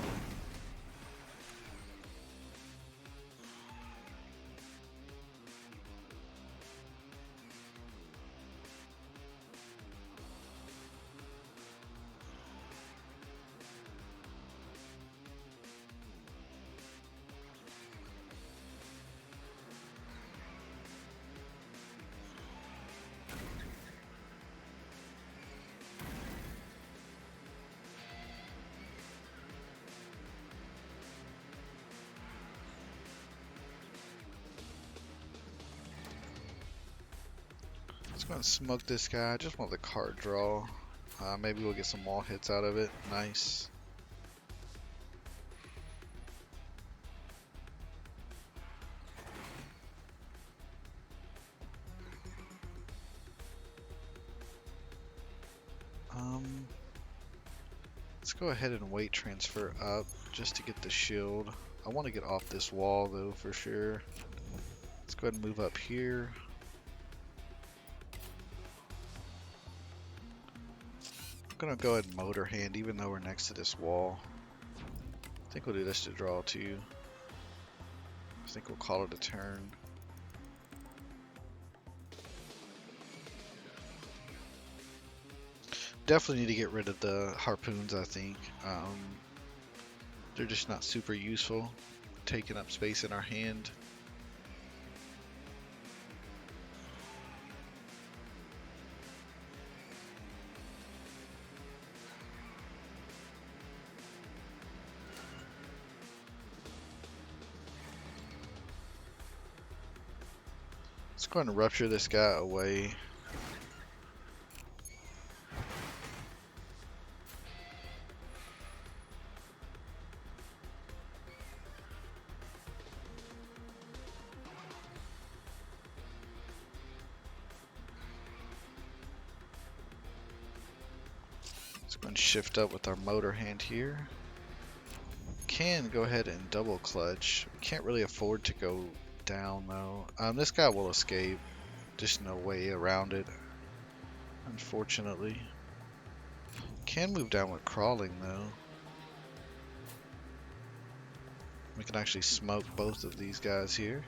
Let's go and smoke this guy. I just want the card draw. Maybe we'll get some wall hits out of it. Nice. Let's go ahead and weight transfer up just to get the shield. I want to get off this wall though for sure. Let's go ahead and move up here. I'm gonna go ahead and motor hand even though we're next to this wall. I think we'll do this to draw too. I think we'll call it a turn. Definitely need to get rid of the harpoons, I think. They're just not super useful, taking up space in our hand. Let's go ahead and rupture this guy away. Let's go and shift up with our motor hand here. Can go ahead and double clutch. We can't really afford to go down though. This guy will escape. Just no way around it, unfortunately. Can move down with crawling though. We can actually smoke both of these guys here.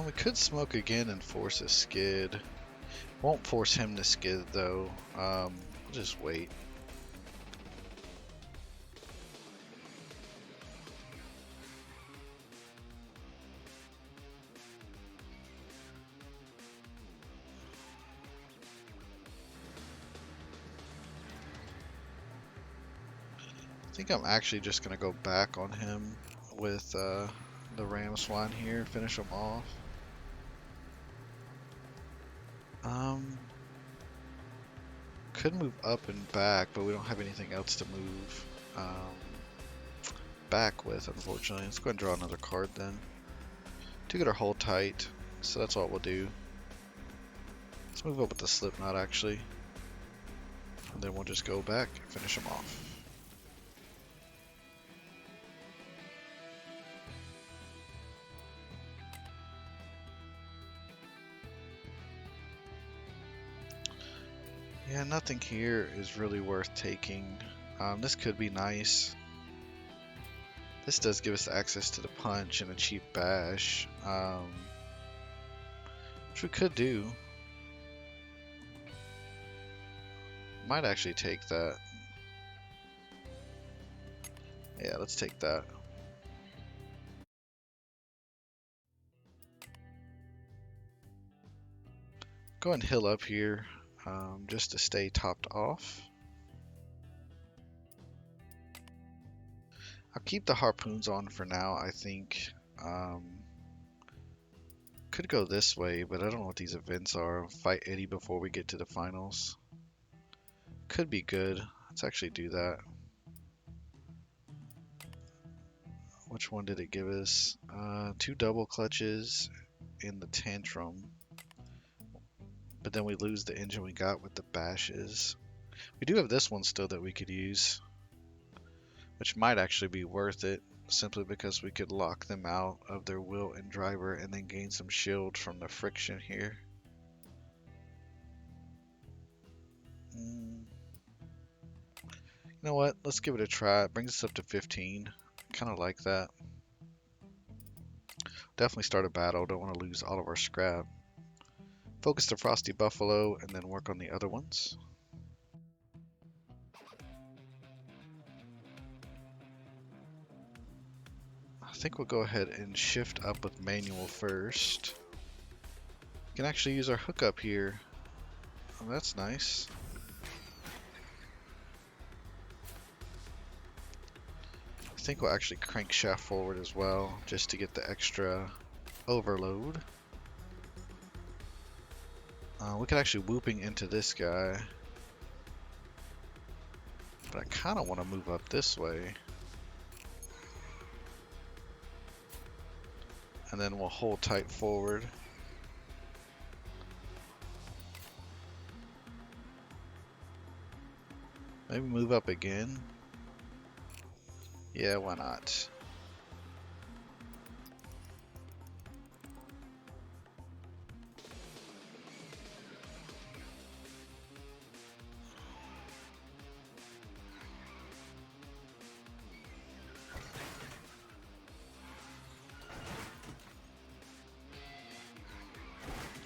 We could smoke again and force a skid. Won't force him to skid though. We'll just wait. I think I'm actually just gonna go back on him with the ram swine here, finish him off. Could move up and back, but we don't have anything else to move back with, unfortunately. Let's go ahead and draw another card then. To get our hold tight, so that's all we'll do. Let's move up with the Slipknot actually, and then we'll just go back and finish him off. Yeah, nothing here is really worth taking. This could be nice. This does give us access to the punch and a cheap bash, which we could do. Might actually take that. Yeah, let's take that. Go and heal up here, just to stay topped off. I'll keep the harpoons on for now, I think. Could go this way, but I don't know what these events are. Fight Eddie before we get to the finals. Could be good. Let's actually do that. Which one did it give us? Two double clutches in the tantrum. But then we lose the engine we got with the bashes. We do have this one still that we could use, which might actually be worth it, simply because we could lock them out of their wheel and driver and then gain some shield from the friction here. You know what? Let's give it a try. It brings us up to 15. Kind of like that. Definitely start a battle. Don't want to lose all of our scrap. Focus the Frosty Buffalo and then work on the other ones. I think we'll go ahead and shift up with manual first. We can actually use our hookup here. Oh, that's nice. I think we'll actually crankshaft forward as well, just to get the extra overload. We could actually whooping into this guy. But I kind of want to move up this way. And then we'll hold tight forward. Maybe move up again. Yeah, why not?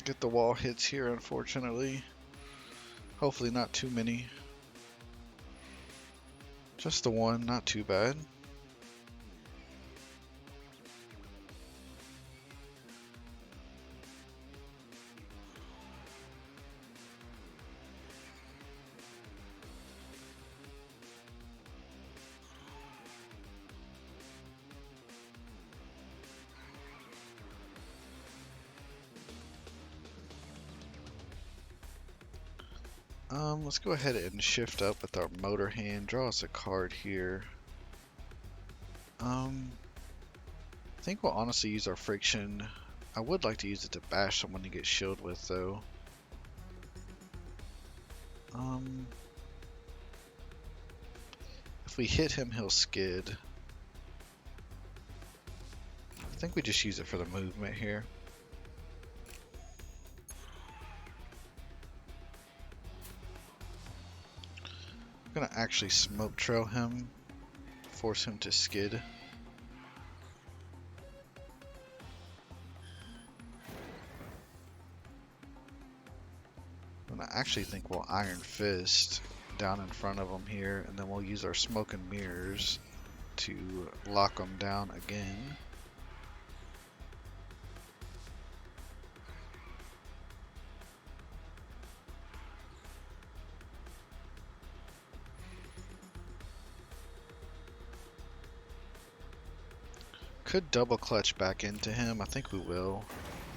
Get the wall hits here, unfortunately. Hopefully not too many. Just the one, not too bad. Let's go ahead and shift up with our motor hand. Draw us a card here. I think we'll honestly use our friction. I would like to use it to bash someone to get shield with, though. If we hit him, he'll skid. I think we just use it for the movement here. I'm gonna actually smoke trail him, force him to skid. And I actually think we'll Iron Fist down in front of him here, and then we'll use our smoke and mirrors to lock him down again. Could double clutch back into him. I think we will.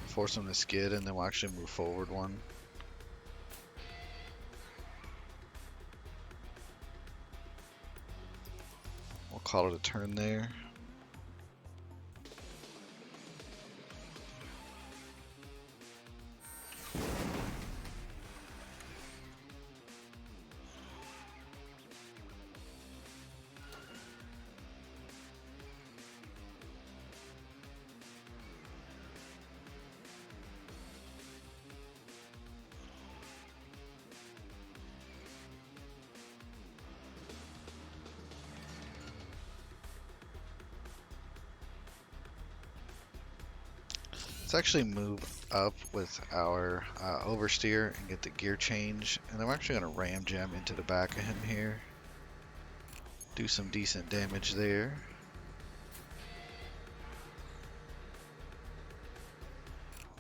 Force him to skid, and then we'll actually move forward one. We'll call it a turn there. Let's actually move up with our oversteer and get the gear change, and then we're actually going to ram jam into the back of him here. Do some decent damage there.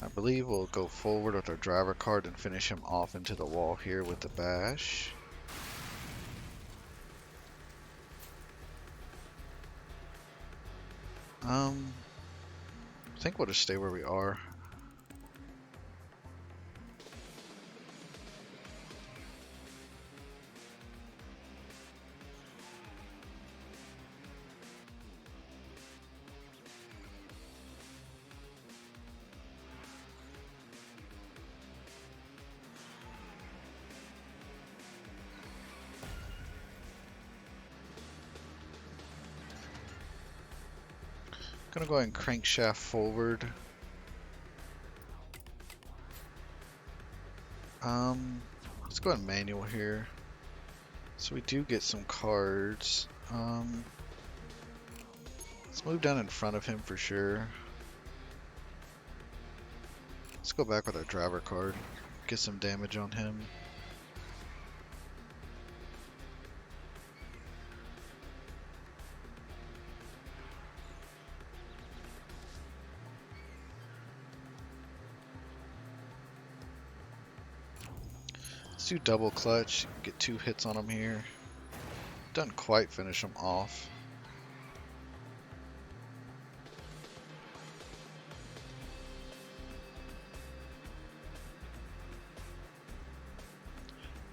I believe we'll go forward with our driver card and finish him off into the wall here with the bash. I think we'll just stay where we are. Gonna go ahead and crankshaft forward. Let's go ahead and manual here. So we do get some cards. Let's move down in front of him for sure. Let's go back with our driver card. Get some damage on him. Let's do double clutch. Get 2 hits on him here. Doesn't quite finish him off.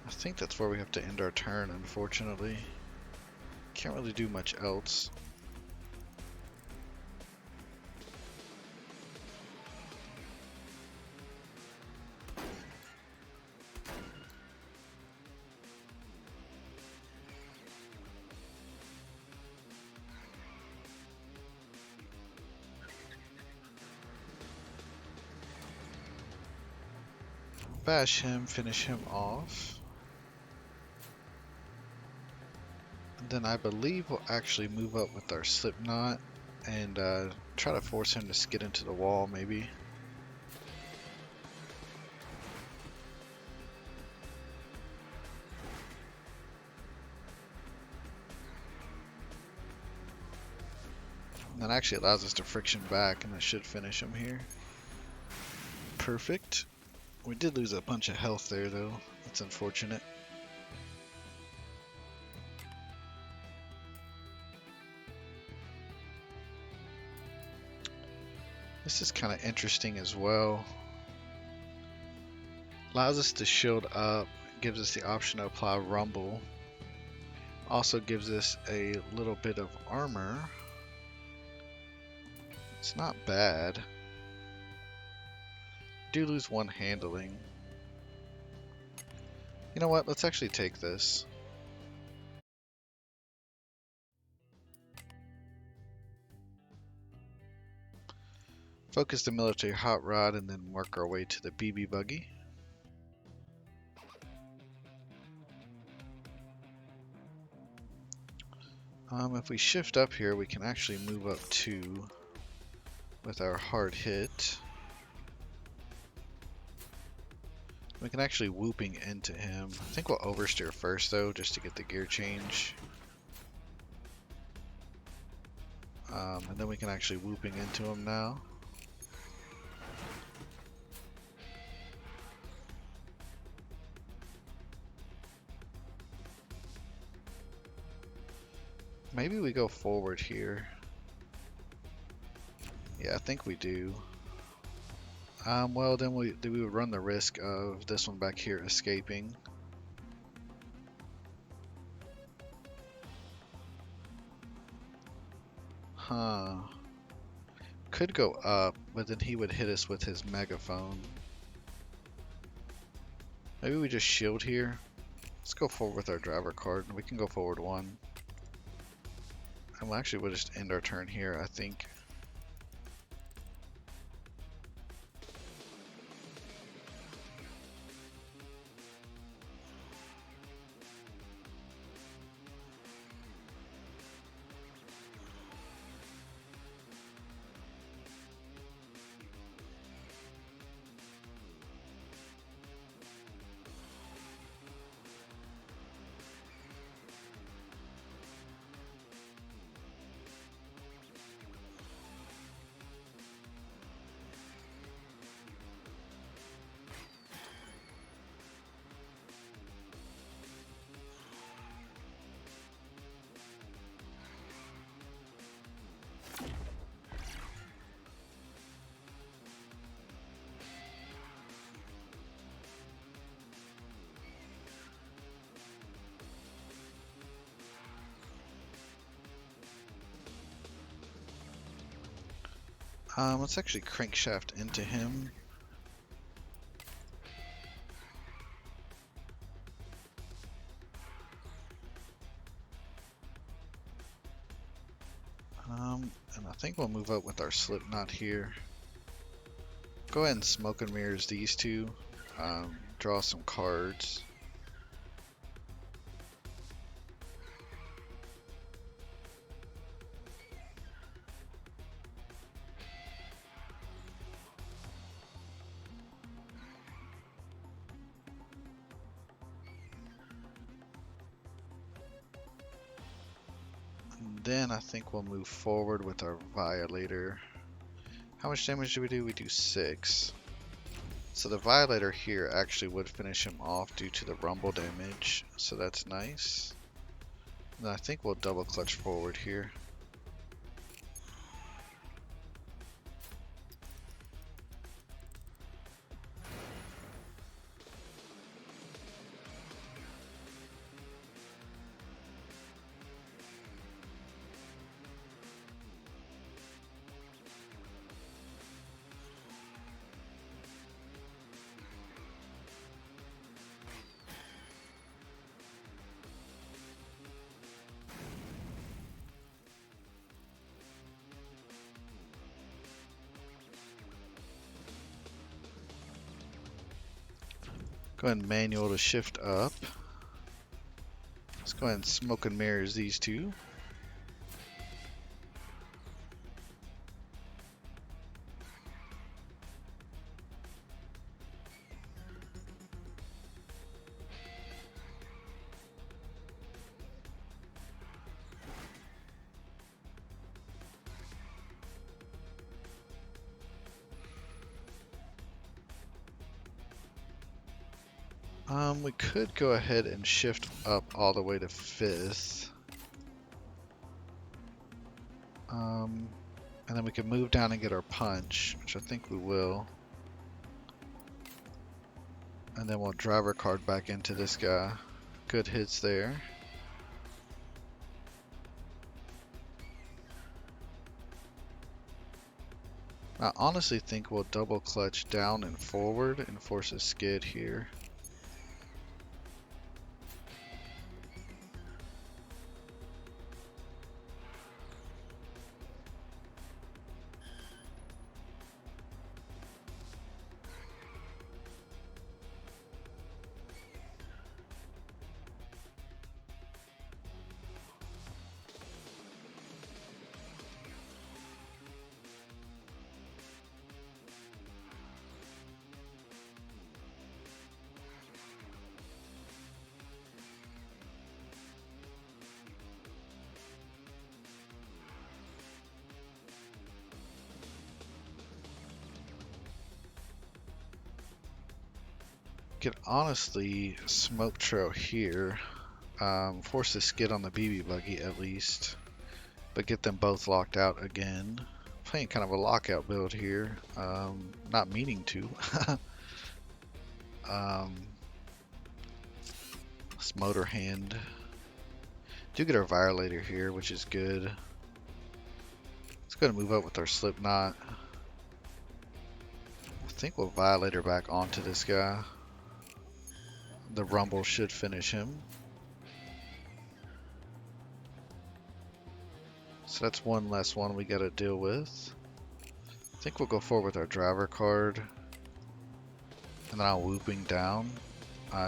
I think that's where we have to end our turn, unfortunately. Can't really do much else. Bash him, finish him off. And then I believe we'll actually move up with our Slipknot and try to force him to skid into the wall, maybe. And that actually allows us to friction back, and that should finish him here. Perfect. We did lose a bunch of health there, though. That's unfortunate. This is kind of interesting as well. Allows us to shield up, gives us the option to apply rumble. Also gives us a little bit of armor. It's not bad. Do lose 1 handling. You know what? Let's actually take this. Focus the military hot rod and then work our way to the BB buggy. If we shift up here, we can actually move up 2 with our hard hit. We can actually whooping into him. I think we'll oversteer first though, just to get the gear change. And then we can actually whooping into him now. Maybe we go forward here. Yeah, I think we do. Well, then we would run the risk of this one back here escaping. Huh. Could go up, but then he would hit us with his megaphone. Maybe we just shield here. Let's go forward with our driver card. We can go forward 1. And we'll just end our turn here, I think. Let's actually crankshaft into him. And I think we'll move up with our slip knot here. Go ahead and smoke and mirrors these two. Draw some cards. And then I think we'll move forward with our Violator. How much damage do we do? We do 6. So the Violator here actually would finish him off due to the rumble damage. So that's nice. And I think we'll double clutch forward here. Go ahead and manual to shift up. Let's go ahead and smoke and mirrors these two. We could go ahead and shift up all the way to 5th. And then we can move down and get our punch, which I think we will. And then we'll driver card back into this guy. Good hits there. I honestly think we'll double clutch down and forward and force a skid here. Could honestly smoke trail here, force a skid on the BB buggy at least, but get them both locked out again. Playing kind of a lockout build here, not meaning to. Let's motor hand. Do get our Violator here, which is good. Let's go ahead and move up with our slip knot. I think we'll Violator back onto this guy. The rumble should finish him. So that's one less one we gotta deal with. I think we'll go forward with our driver card. And then I'll whooping down,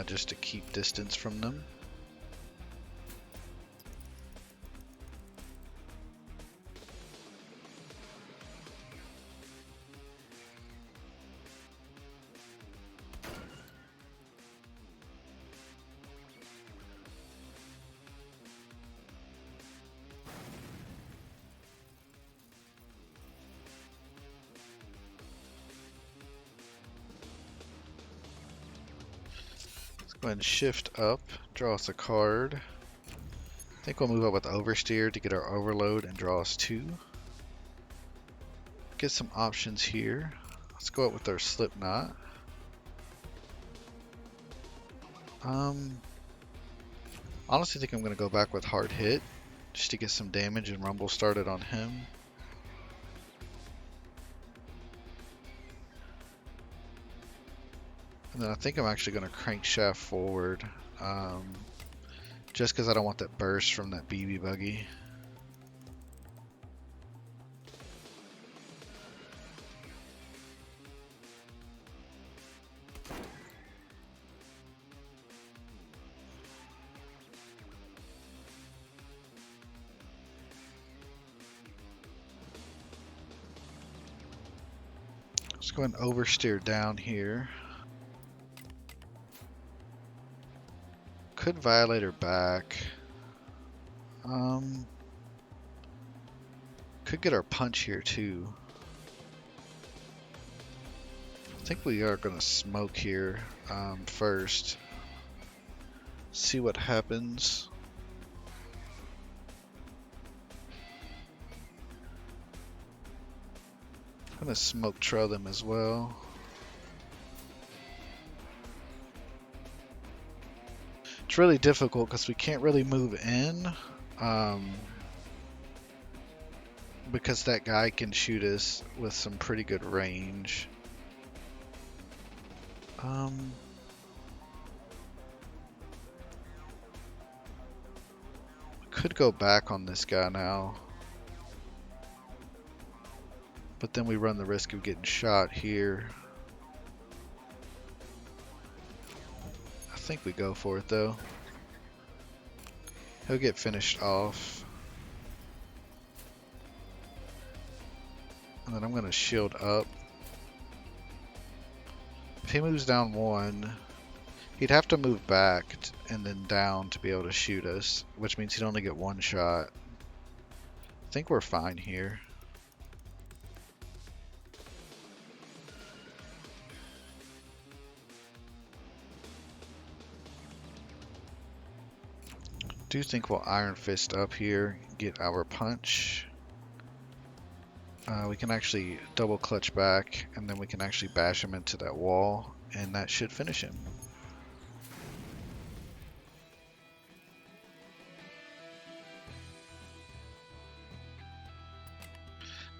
just to keep distance from them. Go ahead and shift up, draw us a card. I think we'll move up with oversteer to get our overload and draw us 2. Get some options here. Let's go up with our slip knot. Honestly think I'm gonna go back with hard hit just to get some damage and rumble started on him. And then I think I'm actually going to crankshaft forward, just because I don't want that burst from that BB buggy. Let's go and oversteer down here. Could violate her back. Could get our punch here too. I think we are gonna smoke here first. See what happens. I'm gonna smoke trail them as well. It's really difficult because we can't really move in. Because that guy can shoot us with some pretty good range. Could go back on this guy now. But then we run the risk of getting shot here. I think we go for it though. He'll get finished off. And then I'm going to shield up. If he moves down one, he'd have to move back and then down to be able to shoot us, which means he'd only get one shot. I think we're fine here. Do think we'll Iron Fist up here, get our punch. We can actually double clutch back, and then we can actually bash him into that wall, and that should finish him.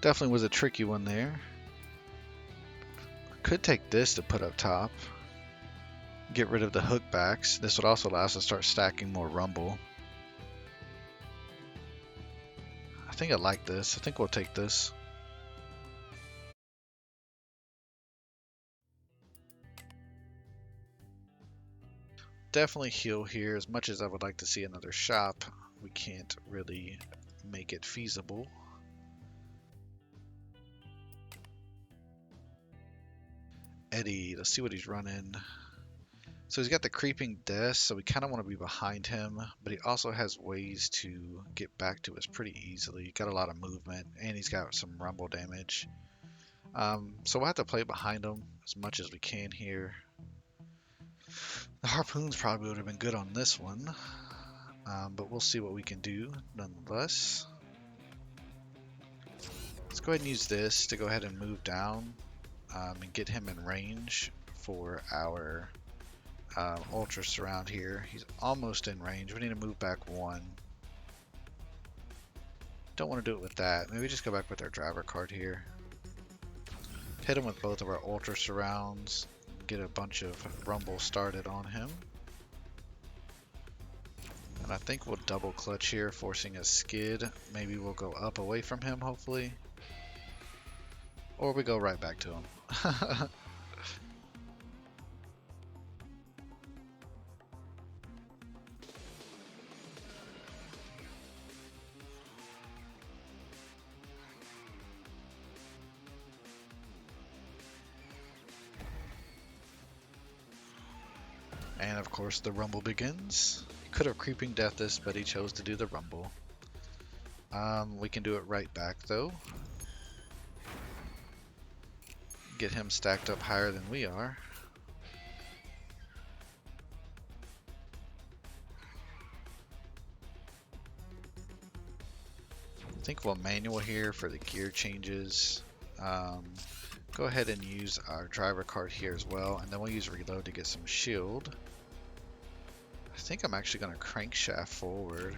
Definitely was a tricky one there. Could take this to put up top. Get rid of the hook backs. This would also allow us to start stacking more rumble. I think I like this. I think we'll take this. Definitely heal here. As much as I would like to see another shop, we can't really make it feasible. Eddie, let's see what he's running. So he's got the creeping death, so we kind of want to be behind him, but he also has ways to get back to us pretty easily. Got a lot of movement, and he's got some rumble damage. So we'll have to play behind him as much as we can here. The harpoons probably would have been good on this one, but we'll see what we can do nonetheless. Let's go ahead and use this to go ahead and move down and get him in range for our ultra surround here. He's almost in range. We need to move back one. Don't want to do it with that. Maybe just go back with our driver card here. Hit him with both of our ultra surrounds. Get a bunch of rumble started on him. And I think we'll double clutch here, forcing a skid. Maybe we'll go up away from him, hopefully. Or we go right back to him. And of course the rumble begins. He could have creeping death this, but he chose to do the rumble. We can do it right back though. Get him stacked up higher than we are. I think we'll manual here for the gear changes. Go ahead and use our driver card here as well, and then we'll use reload to get some shield. I think I'm actually going to crankshaft forward.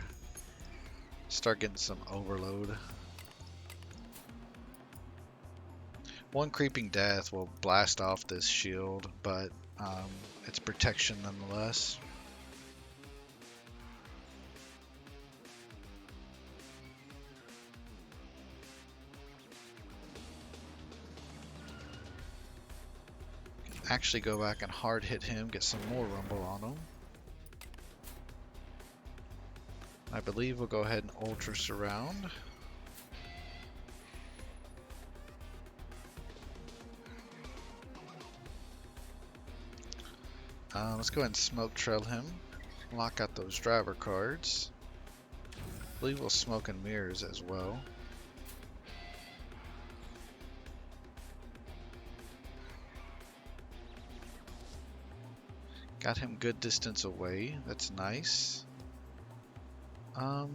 Start getting some overload. One creeping death will blast off this shield, but it's protection nonetheless. Actually go back and hard hit him, get some more rumble on him. I believe we'll go ahead and ultra surround. Let's go ahead and smoke trail him. Lock out those driver cards. I believe we'll smoke and mirrors as well. Got him good distance away. That's nice. I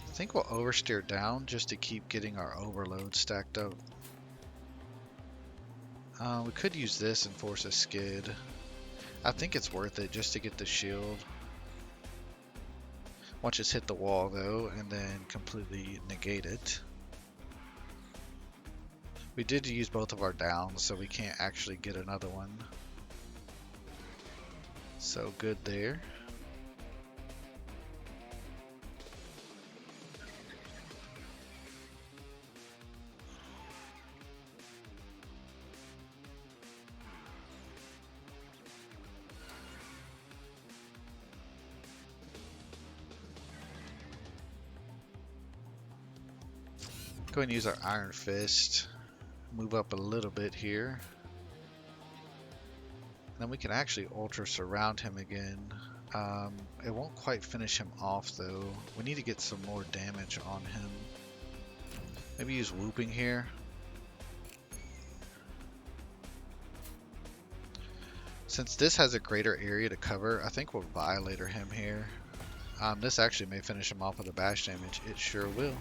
think we'll oversteer down just to keep getting our overload stacked up. We could use this and force a skid. I think it's worth it just to get the shield. Watch us hit the wall though, and then completely negate it. We did use both of our downs, so we can't actually get another one. So good there. Go ahead and use our Iron Fist. Move up a little bit here. Then we can actually ultra surround him again. It won't quite finish him off though. We need to get some more damage on him. Maybe use whooping here. Since this has a greater area to cover, I think we'll Violator him here. This actually may finish him off with a bash damage. It sure will.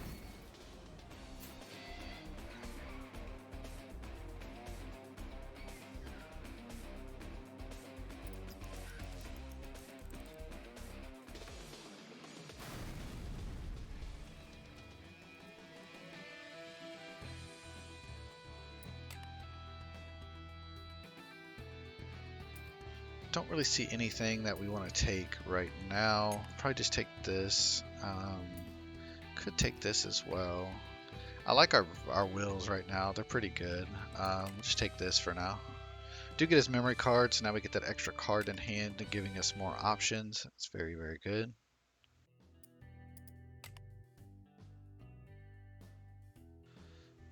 Don't really see anything that we want to take right now. Probably just take this. Could take this as well. I like our wills right now. They're pretty good. Just take this for now. Do get his memory card, so now we get that extra card in hand and giving us more options. It's very, very good.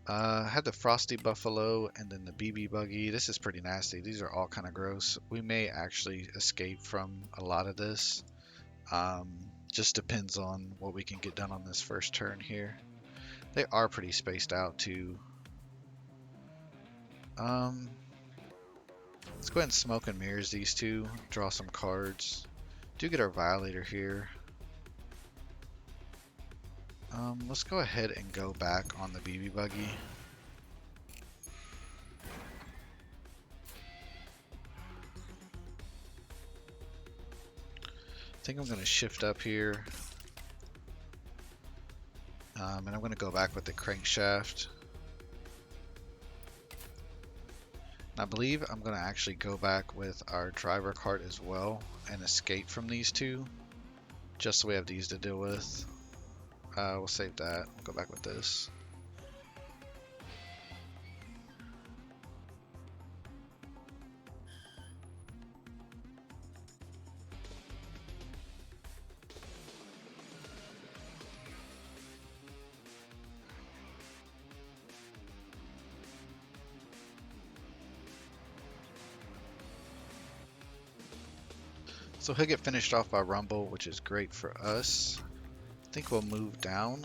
Had the Frosty Buffalo and then the BB Buggy. This is pretty nasty. These are all kind of gross. We may actually escape from a lot of this. Just depends on what we can get done on this first turn here. They are pretty spaced out too. Let's go ahead and smoke and mirrors these two. Draw some cards. Do get our Violator here. Let's go ahead and go back on the BB Buggy. I think I'm going to shift up here. And I'm going to go back with the crankshaft. And I believe I'm going to actually go back with our driver cart as well and escape from these two. Just so we have these to deal with. We'll save that. We'll go back with this. So he'll get finished off by Rumble, which is great for us. I think we'll move down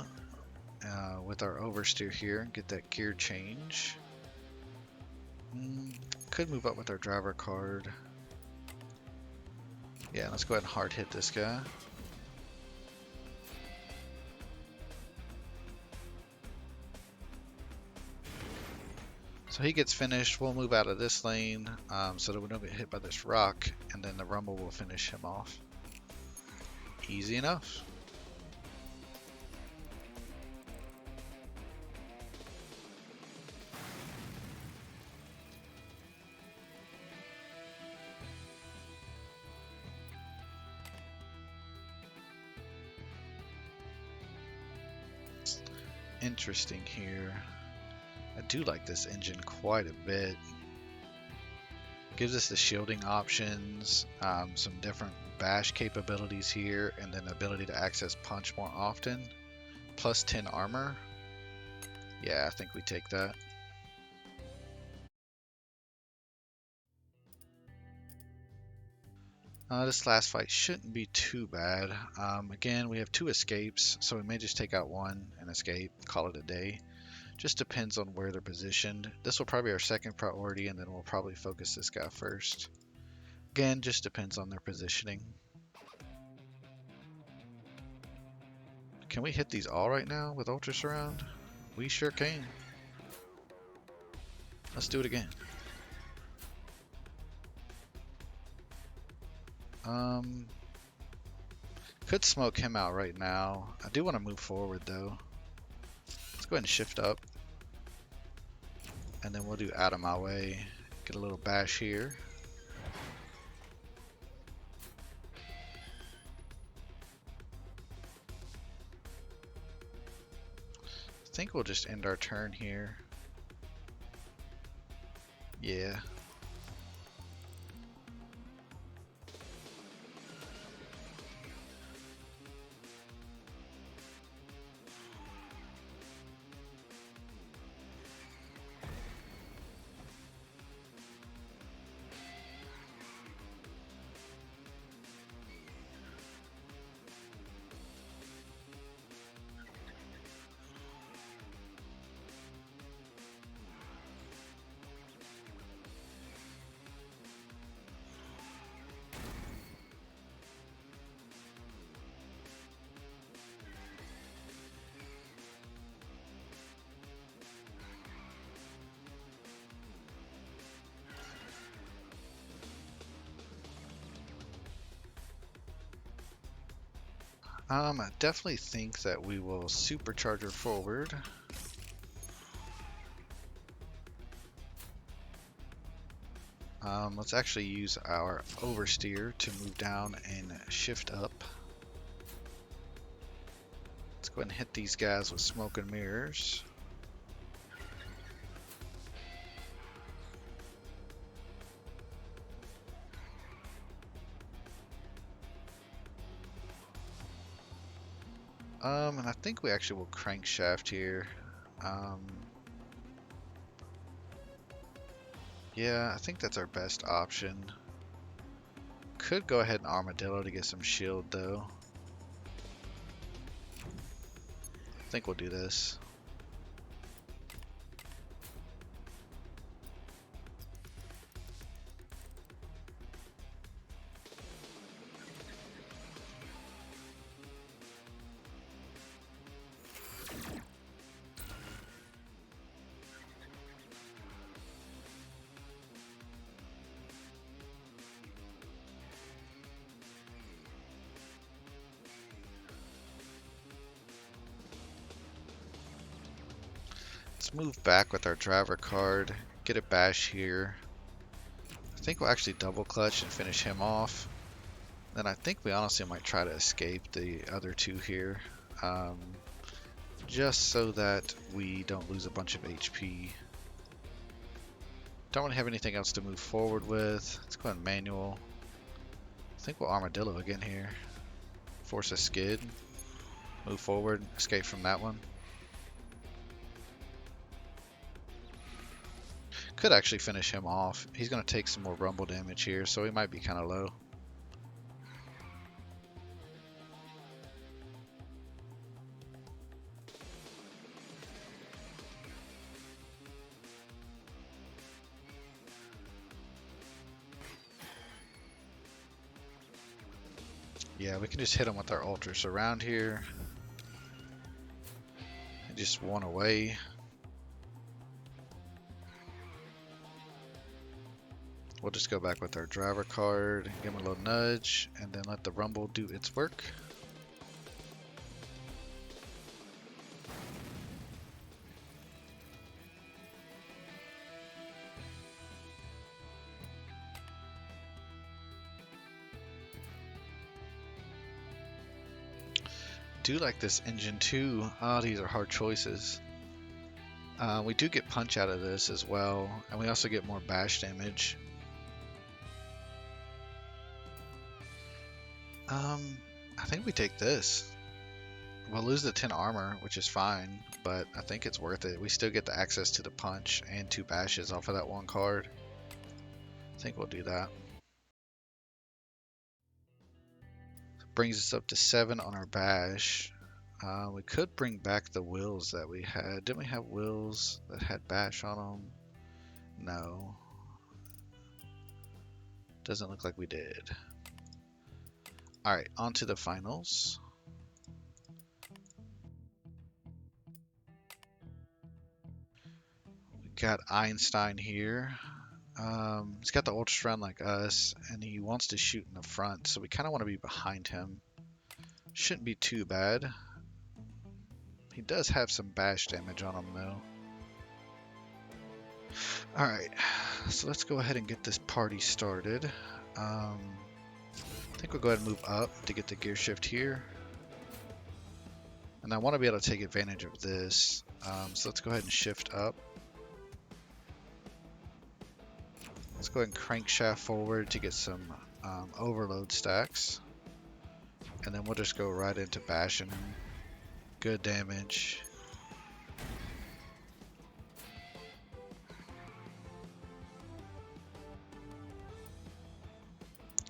with our oversteer here and get that gear change. Could move up with our driver card. Yeah, let's go ahead and hard hit this guy. So he gets finished. We'll move out of this lane so that we don't get hit by this rock, and then the Rumble will finish him off. Easy enough. Interesting here. I do like this engine quite a bit. Gives us the shielding options, some different bash capabilities here, and then the ability to access punch more often. Plus 10 armor. Yeah, I think we take that. This last fight shouldn't be too bad. Again, we have two escapes, so we may just take out one and escape, call it a day. Just depends on where they're positioned. This will probably be our second priority, and then we'll probably focus this guy first. Again, just depends on their positioning. Can we hit these all right now with Ultra Surround? We sure can. Let's do it again. Could smoke him out right now. I do want to move forward though. Let's go ahead and shift up. And then we'll do out of my way. Get a little bash here. I think we'll just end our turn here. Yeah. I definitely think that we will supercharge her forward. Let's actually use our oversteer to move down and shift up. Let's go ahead and hit these guys with smoke and mirrors. And I think we actually will crankshaft here. Yeah, I think that's our best option. Could go ahead and armadillo to get some shield though. I think we'll do this. Let's move back with our driver card, get a bash here. I think we'll actually double clutch and finish him off. Then I think we honestly might try to escape the other two here, just so that we don't lose a bunch of HP. Don't really have anything else to move forward with. Let's go ahead and manual. I think we'll armadillo again here. Force a skid, move forward, escape from that one. Could actually finish him off. He's going to take some more rumble damage here, so he might be kind of low. Yeah, we can just hit him with our ultra surround here. And just one away. We'll just go back with our driver card, give him a little nudge, and then let the rumble do its work. Do like this engine too. Oh, these are hard choices. We do get punch out of this as well, and we also get more bash damage. I think we take this. We'll lose the 10 armor, which is fine, but I think it's worth it. We still get the access to the punch and 2 bashes off of that one card. I think we'll do that. brings us up to 7 on our bash. We could bring back the wills that we had. Didn't we have wills that had bash on them? No. Doesn't look like we did. Alright, on to the finals. We got Einstein here. He's got the ultra strand like us, and he wants to shoot in the front, so we kind of want to be behind him. Shouldn't be too bad. He does have some bash damage on him, though. Alright, so let's go ahead and get this party started. I think we'll go ahead and move up to get the gear shift here. And I want to be able to take advantage of this. So let's go ahead and shift up. Let's go ahead and crankshaft forward to get some overload stacks. And then we'll just go right into bashing him. Good damage.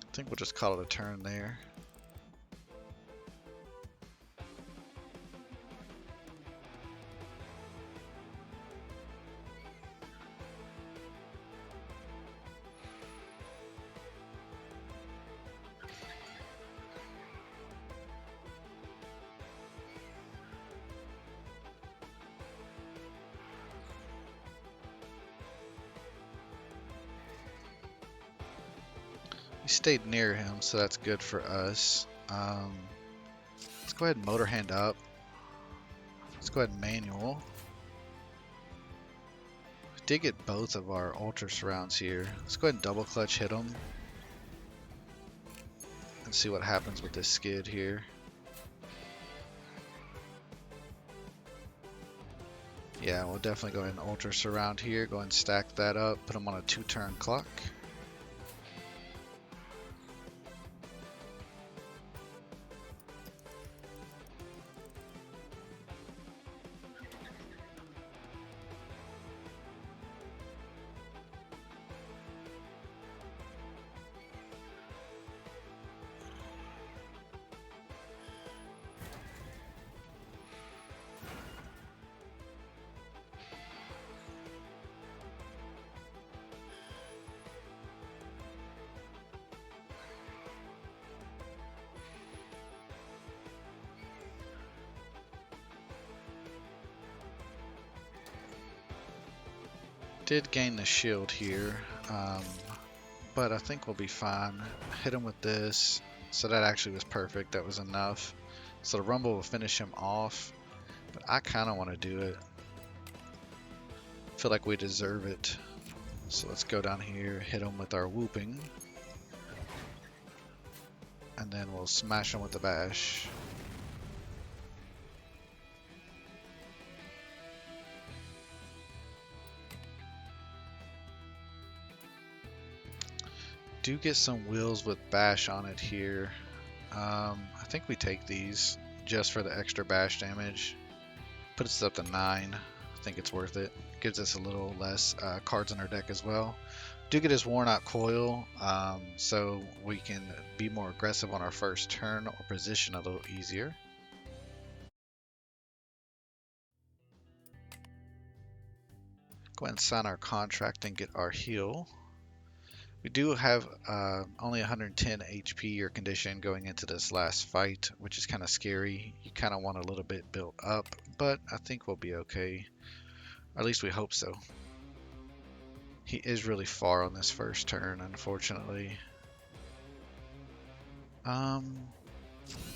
I think we'll just call it a turn there. We stayed near him, so that's good for us. Let's go ahead and motor hand up. Let's go ahead and manual. We did get both of our ultra surrounds here. Let's go ahead and double clutch hit them. And see what happens with this skid here. Yeah, we'll definitely go ahead and ultra surround here. Go ahead and stack that up. Put them on a 2-turn clock. Did gain the shield here, but I think we'll be fine. Hit him with this, so that actually was perfect. That was enough. So the rumble will finish him off, but I kind of want to do it. Feel like we deserve it. So let's go down here, hit him with our whooping, and then we'll smash him with the bash. Do get some wheels with bash on it here. I think we take these just for the extra bash damage. Put us up to 9. I think it's worth it. Gives us a little less cards in our deck as well. Do get his worn out coil, so we can be more aggressive on our first turn or position a little easier. Go ahead and sign our contract and get our heal. We do have only 110 HP or condition going into this last fight, which is kind of scary. You kind of want a little bit built up, but I think we'll be okay. Or at least we hope so. He is really far on this first turn, unfortunately. I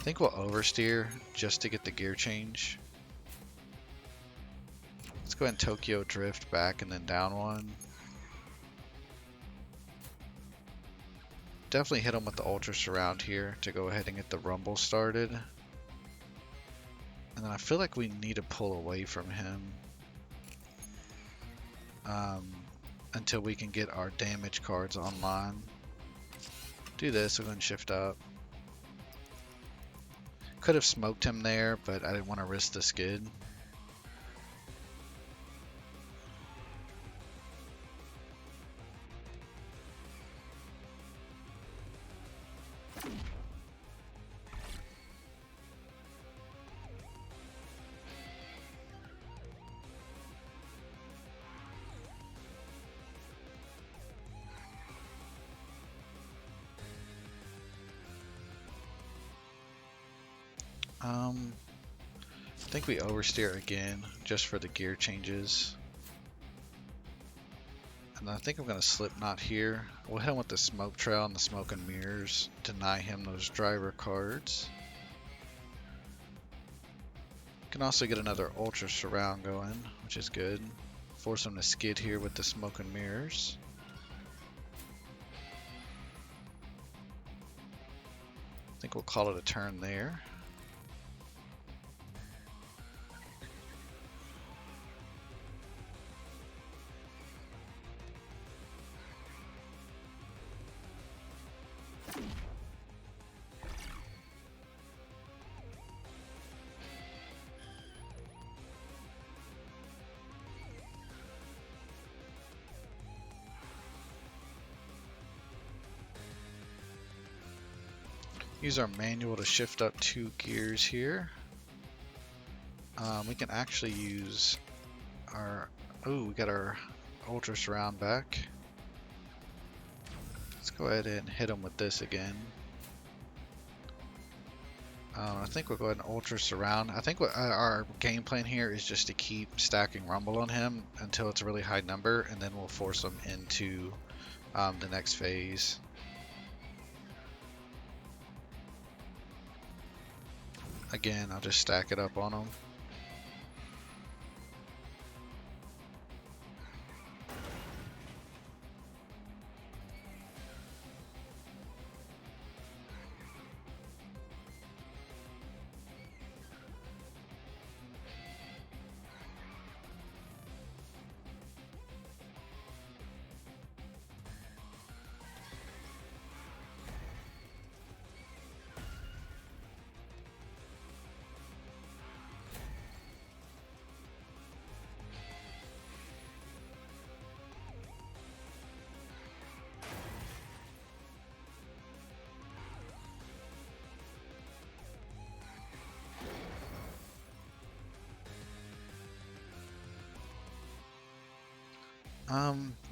think we'll oversteer just to get the gear change. Let's go ahead and Tokyo drift back and then down one. Definitely hit him with the ultra surround here to go ahead and get the rumble started. And then I feel like we need to pull away from him until we can get our damage cards online. Do this, we're going to shift up. Could have smoked him there, but I didn't want to risk the skid. I think we oversteer again just for the gear changes. And I think I'm going to slip knot here. We'll hit him with the smoke trail and the smoke and mirrors. Deny him those driver cards. Can also get another ultra surround going, which is good. Force him to skid here with the smoke and mirrors. I think we'll call it a turn there. Use our manual to shift up 2 gears here. We can actually use our... Oh, we got our ultra surround back. Let's go ahead and hit him with this again. I think we'll go ahead and ultra surround. I think what our game plan here is just to keep stacking rumble on him until it's a really high number, and then we'll force him into the next phase. Again, I'll just stack it up on him.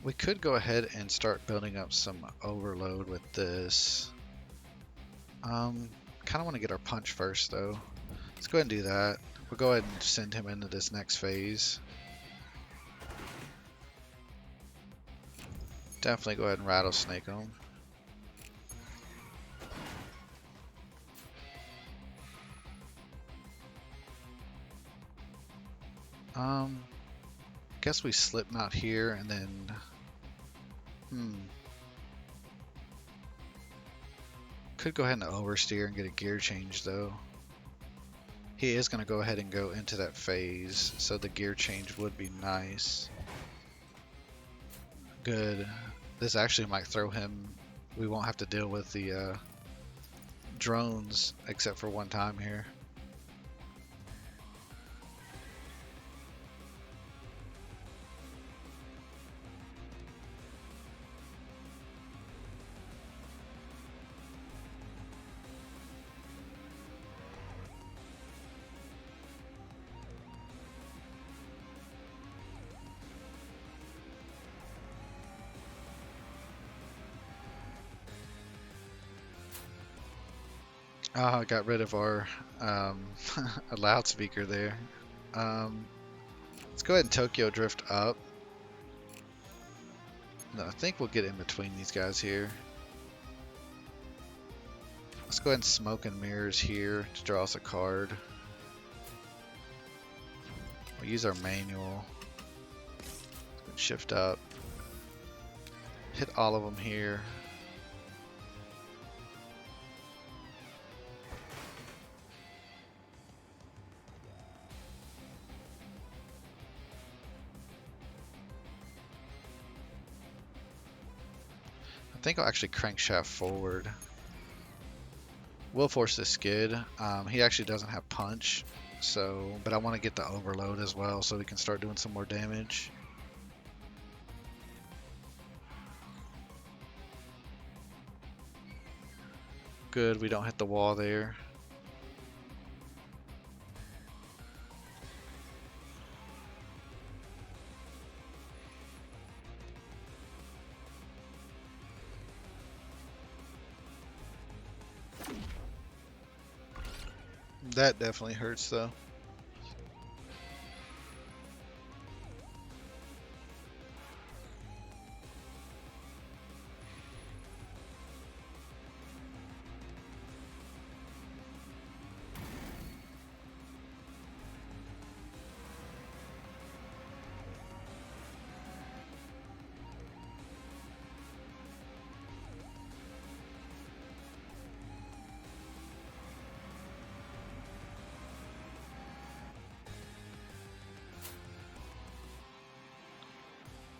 We could go ahead and start building up some overload with this. Kind of want to get our punch first though. Let's go ahead and do that. We'll go ahead and send him into this next phase. Definitely go ahead and rattlesnake him. Guess we slip knot here and then could go ahead and oversteer and get a gear change though. He is going to go ahead and go into that phase, so the gear change would be nice. Good. This actually might throw him. We won't have to deal with the drones except for one time here. I got rid of our a loudspeaker there. Let's go ahead and Tokyo drift up. No, I think we'll get in between these guys here. Let's go ahead and smoke and mirrors here to draw us a card. We'll use our manual. Shift up. Hit all of them here. I think I'll actually crankshaft forward. We'll force the skid. He actually doesn't have punch, but I want to get the overload as well so we can start doing some more damage. Good, we don't hit the wall there. That definitely hurts though.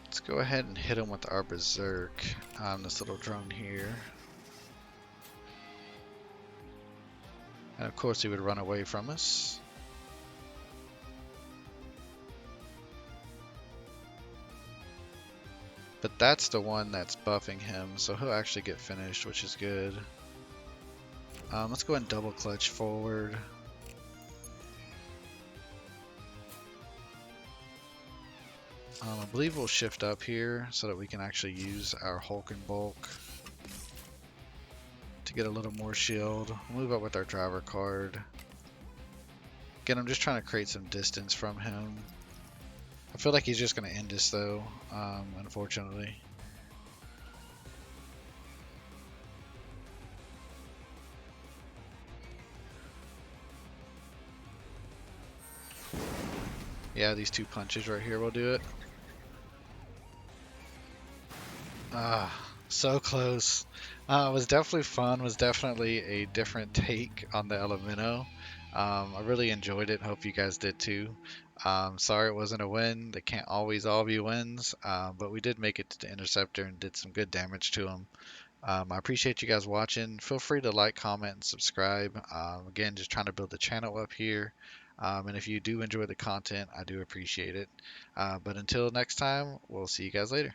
Let's go ahead and hit him with our Berserk on this little drone here. And of course he would run away from us. But that's the one that's buffing him, so he'll actually get finished, which is good. Let's go ahead and double clutch forward. I believe we'll shift up here so that we can actually use our Hulk and Bulk to get a little more shield. Move up with our driver card. Again, I'm just trying to create some distance from him. I feel like he's just going to end us though, unfortunately. Yeah, these two punches right here will do it. Ah, so close. It was definitely fun. Was definitely a different take on the Elemento. I really enjoyed it. Hope you guys did too. Sorry it wasn't a win. They can't always all be wins, but we did make it to the interceptor and did some good damage to him. I appreciate you guys watching. Feel free to like, comment, and subscribe. Again, just trying to build the channel up here. And if you do enjoy the content, I do appreciate it. But until next time, we'll see you guys later.